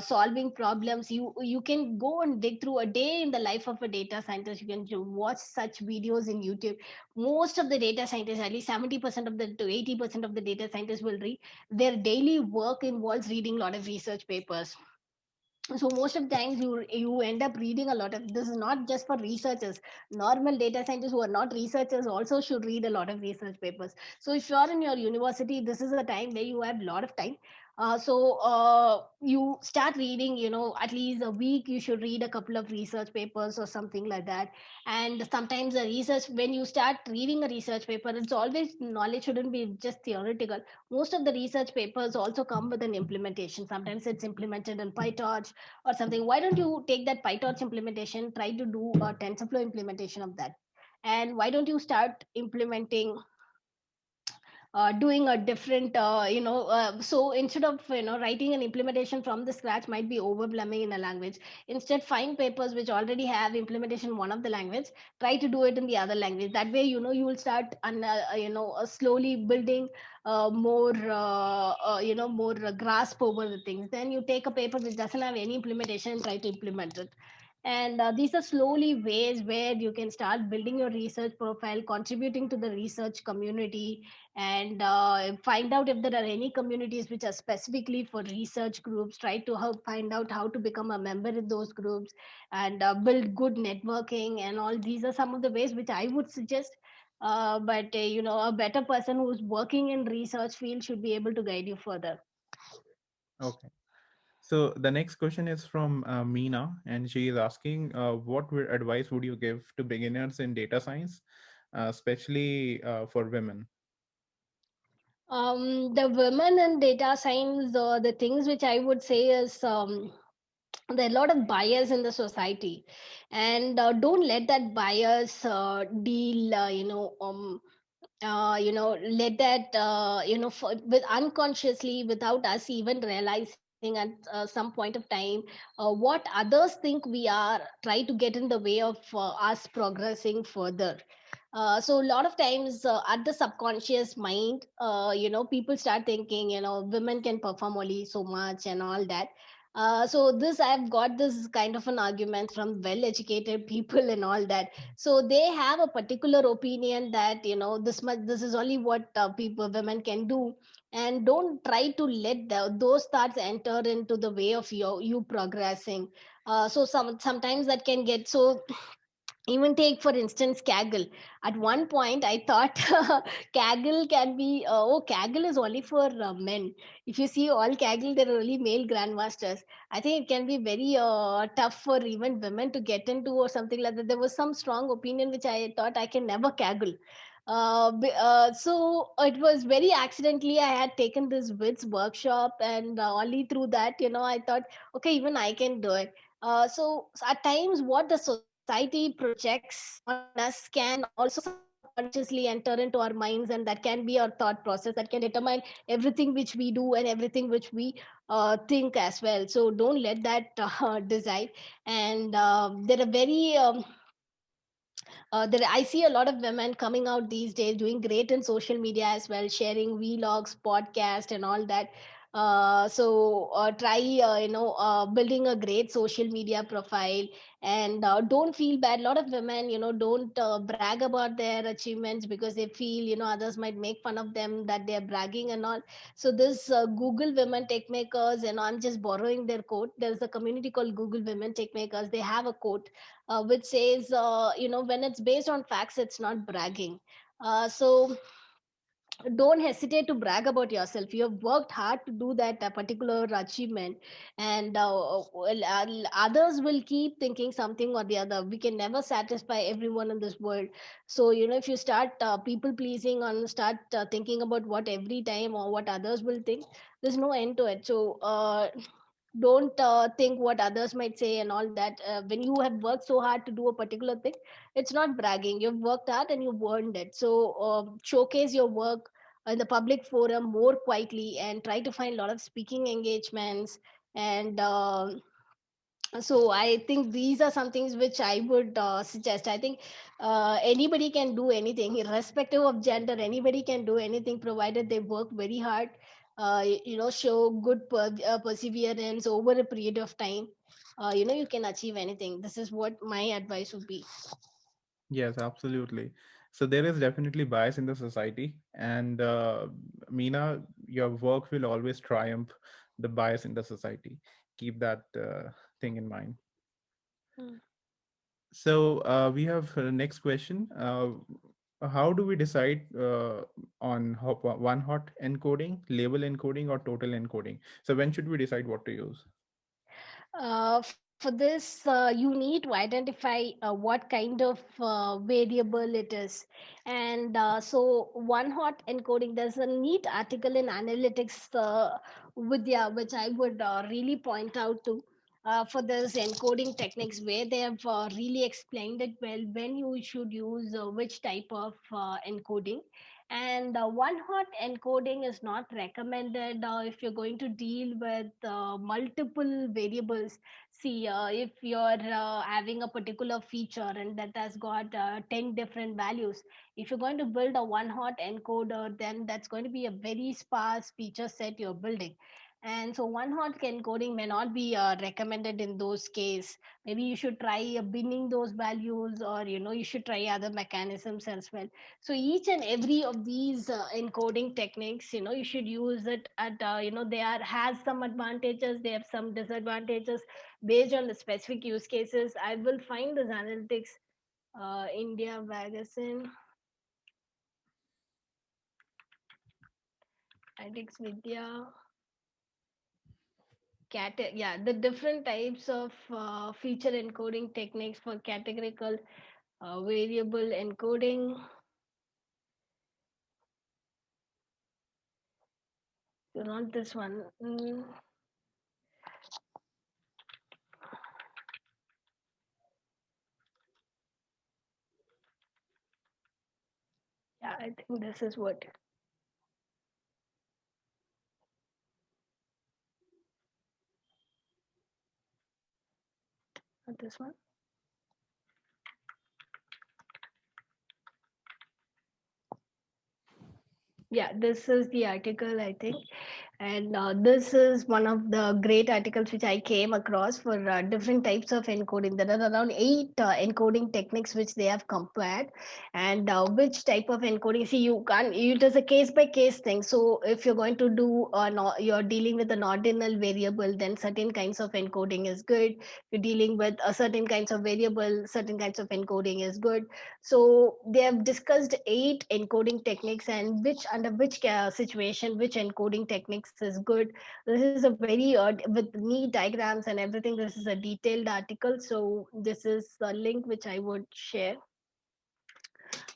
solving problems. You can go and dig through a day in the life of a data scientist. You can watch such videos in YouTube. Most of the data scientists, at least 70% of the to 80% of the data scientists, will read. Their daily work involves reading a lot of research papers. So most of the times you end up reading a lot of, this is not just for researchers. Normal data scientists who are not researchers also should read a lot of research papers. So if you're in your university, this is a time where you have a lot of time. You start reading, at least a week you should read a couple of research papers or something like that. And sometimes the research, when you start reading a research paper, it's always, knowledge shouldn't be just theoretical. Most of the research papers also come with an implementation. Sometimes it's implemented in PyTorch or something. Why don't you take that PyTorch implementation, try to do a TensorFlow implementation of that? And why don't you start implementing, doing a different, so instead of, writing an implementation from the scratch might be overwhelming in a language. Instead, find papers which already have implementation in one of the language, try to do it in the other language. That way, you will start, slowly building more grasp over the things. Then you take a paper which doesn't have any implementation and try to implement it. And these are slowly ways where you can start building your research profile, contributing to the research community. And find out if there are any communities which are specifically for research groups. Try to help find out how to become a member in those groups, and build good networking. And all these are some of the ways which I would suggest. But a better person who's working in research field should be able to guide you further. Okay. So the next question is from Meena, and she is asking, advice would you give to beginners in data science, especially for women? The women in data science, the things which I would say is, there are a lot of bias in the society. And don't let that bias deal let that with unconsciously, without us even realizing at some point of time, what others think we are, try to get in the way of us progressing further. So a lot of times, at the subconscious mind, people start thinking, women can perform only so much and all that. So this, I've got this kind of an argument from well educated people and all that. So they have a particular opinion that, this much, this is only what people, women can do. And don't try to let those thoughts enter into the way of you progressing. So sometimes that can get so. Even take for instance Kaggle. At one point I thought Kaggle can be, Kaggle is only for men. If you see all Kaggle, there are only male grandmasters. I think it can be very tough for even women to get into or something like that. There was some strong opinion which I thought I can never Kaggle. So it was very accidentally I had taken this wits workshop, and only through that, I thought, okay, even I can do it. So at times, what the society projects on us can also subconsciously enter into our minds, and that can be our thought process that can determine everything which we do and everything which we think as well. So don't let that decide. And there are very I see a lot of women coming out these days doing great in social media as well, sharing vlogs, podcast, and all that. Try building a great social media profile, and don't feel bad. A lot of women, don't brag about their achievements because they feel, others might make fun of them that they're bragging and all. So this Google Women Tech Makers, and I'm just borrowing their quote. There's a community called Google Women Tech Makers. They have a quote which says, when it's based on facts, it's not bragging. So don't hesitate to brag about yourself. You have worked hard to do that particular achievement, and others will keep thinking something or the other. We can never satisfy everyone in this world. So if you start people pleasing and start thinking about what every time or what others will think, there's no end to it. So don't think what others might say and all that. When you have worked so hard to do a particular thing, it's not bragging. You've worked hard and you've earned it. So showcase your work in the public forum more quietly, and try to find a lot of speaking engagements. And so I think these are some things which I would suggest. I think anybody can do anything irrespective of gender. Anybody can do anything provided they work very hard, show good perseverance over a period of time. You can achieve anything. This is what my advice would be. Yes, absolutely. So there is definitely bias in the society, and Meena, your work will always triumph the bias in the society. Keep that thing in mind. Hmm. So we have next question. How do we decide on one hot encoding, label encoding, or total encoding? So when should we decide what to use? For this, you need to identify what kind of variable it is. And so, one hot encoding, there's a neat article in Analytics Vidya, which I would really point out to. For this encoding techniques, where they have really explained it well, when you should use which type of encoding. And one hot encoding is not recommended if you're going to deal with multiple variables. See, if you're having a particular feature and that has got 10 different values, if you're going to build a one hot encoder, then that's going to be a very sparse feature set you're building. And so one hot encoding may not be recommended in those case. Maybe you should try binning those values, or you should try other mechanisms as well. So each and every of these encoding techniques, you should use it at they are has some advantages, they have some disadvantages based on the specific use cases. I will find this Analytics India magazine, Analytics Vidya, yeah, the different types of feature encoding techniques for categorical variable encoding. Not this one. Yeah, I think this is what. Not this one. Yeah, this is the article, I think. And this is one of the great articles which I came across for different types of encoding. There are around 8 encoding techniques which they have compared, and which type of encoding. See, you can't. It is a case by case thing. So if you're going to do, you're dealing with an ordinal variable, then certain kinds of encoding is good. If you're dealing with a certain kinds of variable, certain kinds of encoding is good. So they have discussed 8 encoding techniques, and which under which situation which encoding techniques is good. This is a very with neat diagrams and everything. This is a detailed article. So this is the link which I would share.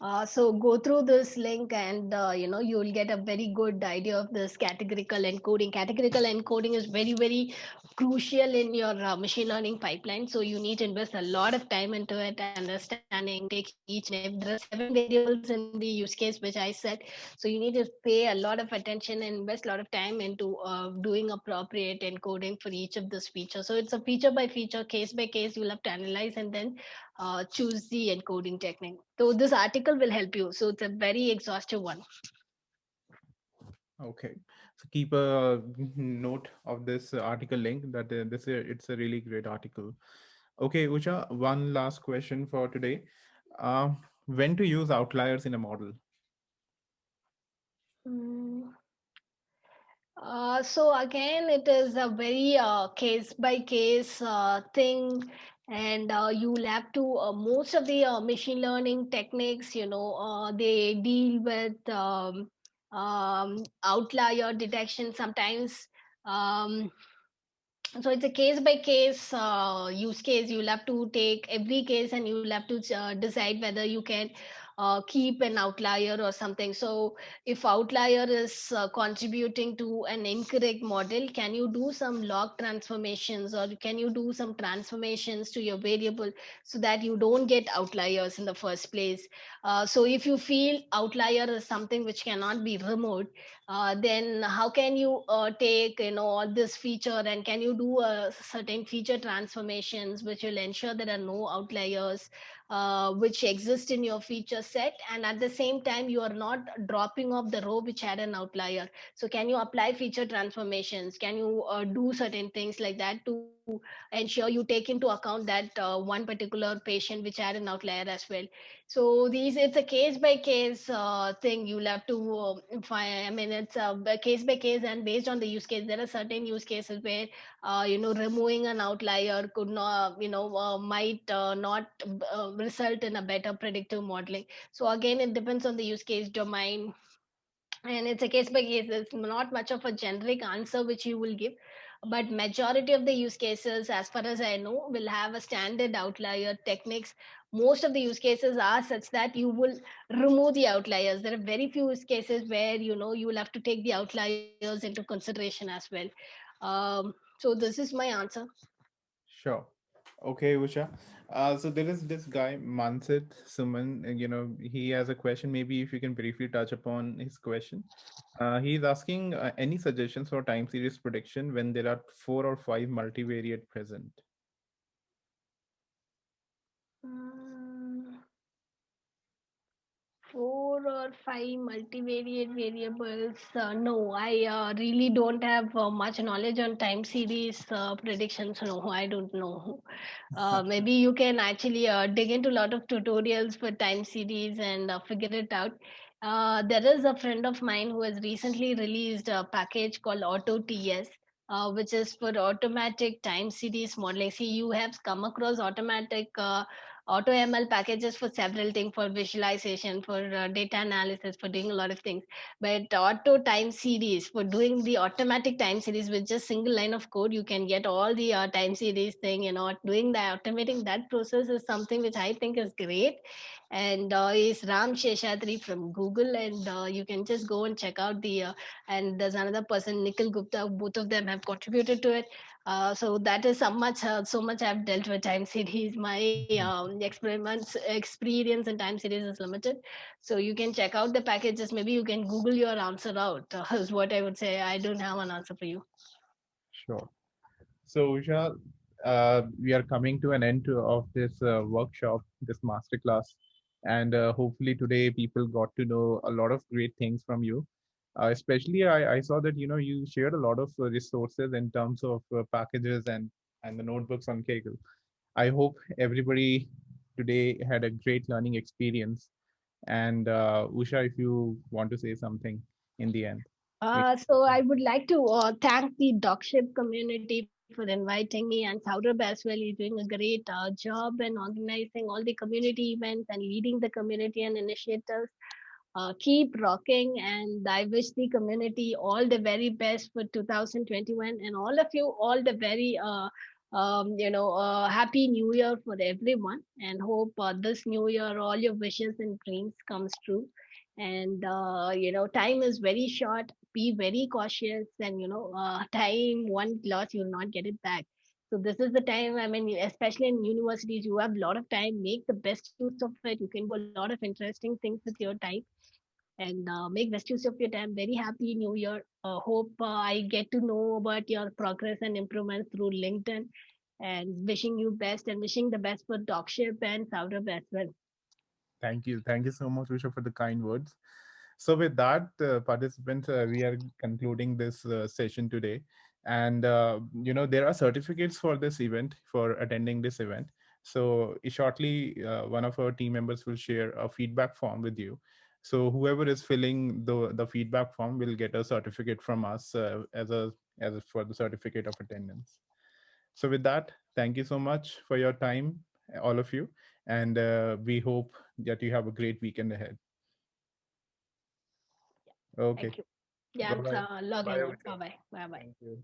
So go through this link, and you will get a very good idea of this categorical encoding. Categorical encoding is very, very crucial in your machine learning pipeline. So you need to invest a lot of time into it, understanding, taking each and every. There are 7 variables in the use case which I said. So you need to pay a lot of attention and invest a lot of time into doing appropriate encoding for each of this feature. So it's a feature by feature, case by case. You'll have to analyze and then choose the encoding technique. So this article will help you. So it's a very exhaustive one. Okay, so keep a note of this article link that it's a really great article. Okay, Usha, one last question for today. Uh, when to use outliers in a model? Mm. So again, it is a very case by case thing, and you'll have to most of the machine learning techniques, they deal with outlier detection sometimes. Um, so it's a case by case use case. You'll have to take every case and you'll have to decide whether you can keep an outlier or something. So if outlier is contributing to an incorrect model, can you do some log transformations, or can you do some transformations to your variable so that you don't get outliers in the first place? So if you feel outlier is something which cannot be removed, then how can you take all this feature, and can you do a certain feature transformations which will ensure there are no outliers which exist in your feature set, and at the same time you are not dropping off the row which had an outlier? So can you apply feature transformations? Can you do certain things like that to ensure you take into account that one particular patient which had an outlier as well? So these, it's a case by case thing. You'll have to find, I mean, it's a case by case, and based on the use case, there are certain use cases where removing an outlier could not, might not result in a better predictive modeling. So again, it depends on the use case domain, and it's a case by case. There's not much of a generic answer which you will give, but majority of the use cases, as far as I know, will have a standard outlier techniques. Most of the use cases are such that you will remove the outliers. There are very few use cases where you will have to take the outliers into consideration as well. So this is my answer. Sure. Okay, Usha. So there is this guy, Mansit Suman, he has a question. Maybe if you can briefly touch upon his question. He's asking any suggestions for time series prediction when there are 4 or 5 multivariate present. Mm, 4 or 5 multivariate variables. No, I really don't have much knowledge on time series predictions. No, I don't know. Maybe you can actually dig into a lot of tutorials for time series and figure it out. There is a friend of mine who has recently released a package called Auto TS, which is for automatic time series modeling. See, you have come across automatic auto ML packages for several things, for visualization, for data analysis, for doing a lot of things. But auto time series, for doing the automatic time series with just single line of code, you can get all the time series thing. Doing that, automating that process is something which I think is great. And is Ram Sheshadri from Google, and you can just go and check out the. And there's another person, Nikhil Gupta. Both of them have contributed to it. So that is so much I've dealt with time series. My experience in time series is limited. So you can check out the packages. Maybe you can Google your answer out. Is what I would say. I don't have an answer for you. Sure. So, Usha, we are coming to an end of this workshop, this masterclass, and hopefully today people got to know a lot of great things from you. Especially, I saw that you shared a lot of resources in terms of packages and the notebooks on Kaggle. I hope everybody today had a great learning experience. And Usha, if you want to say something in the end, please. So I would like to thank the DocShip community for inviting me, and Saurabh as well. He's doing a great job in organizing all the community events and leading the community and initiatives. Keep rocking, and I wish the community all the very best for 2021, and all of you all the very happy new year for everyone, and hope this new year all your wishes and dreams comes true. And time is very short. Be very cautious, and time one loss, you'll not get it back. So this is the time. I mean, especially in universities, you have a lot of time. Make the best use of it. You can do a lot of interesting things with your time, and make best use of your time. Very happy new year. Hope I get to know about your progress and improvements through LinkedIn, and wishing you best, and wishing the best for Docship and Saurabh as well. Thank you. Thank you so much, Usha, for the kind words. So, with that, participants, we are concluding this session today. And, there are certificates for this event, for attending this event. So, shortly, one of our team members will share a feedback form with you. So, whoever is filling the feedback form will get a certificate from us as for the certificate of attendance. So, with that, thank you so much for your time, all of you. And we hope that you have a great weekend ahead. Okay. Thank you. Yeah, Bye I'm bye. logging Bye, out. Usha. Bye bye. Bye bye. Thank you.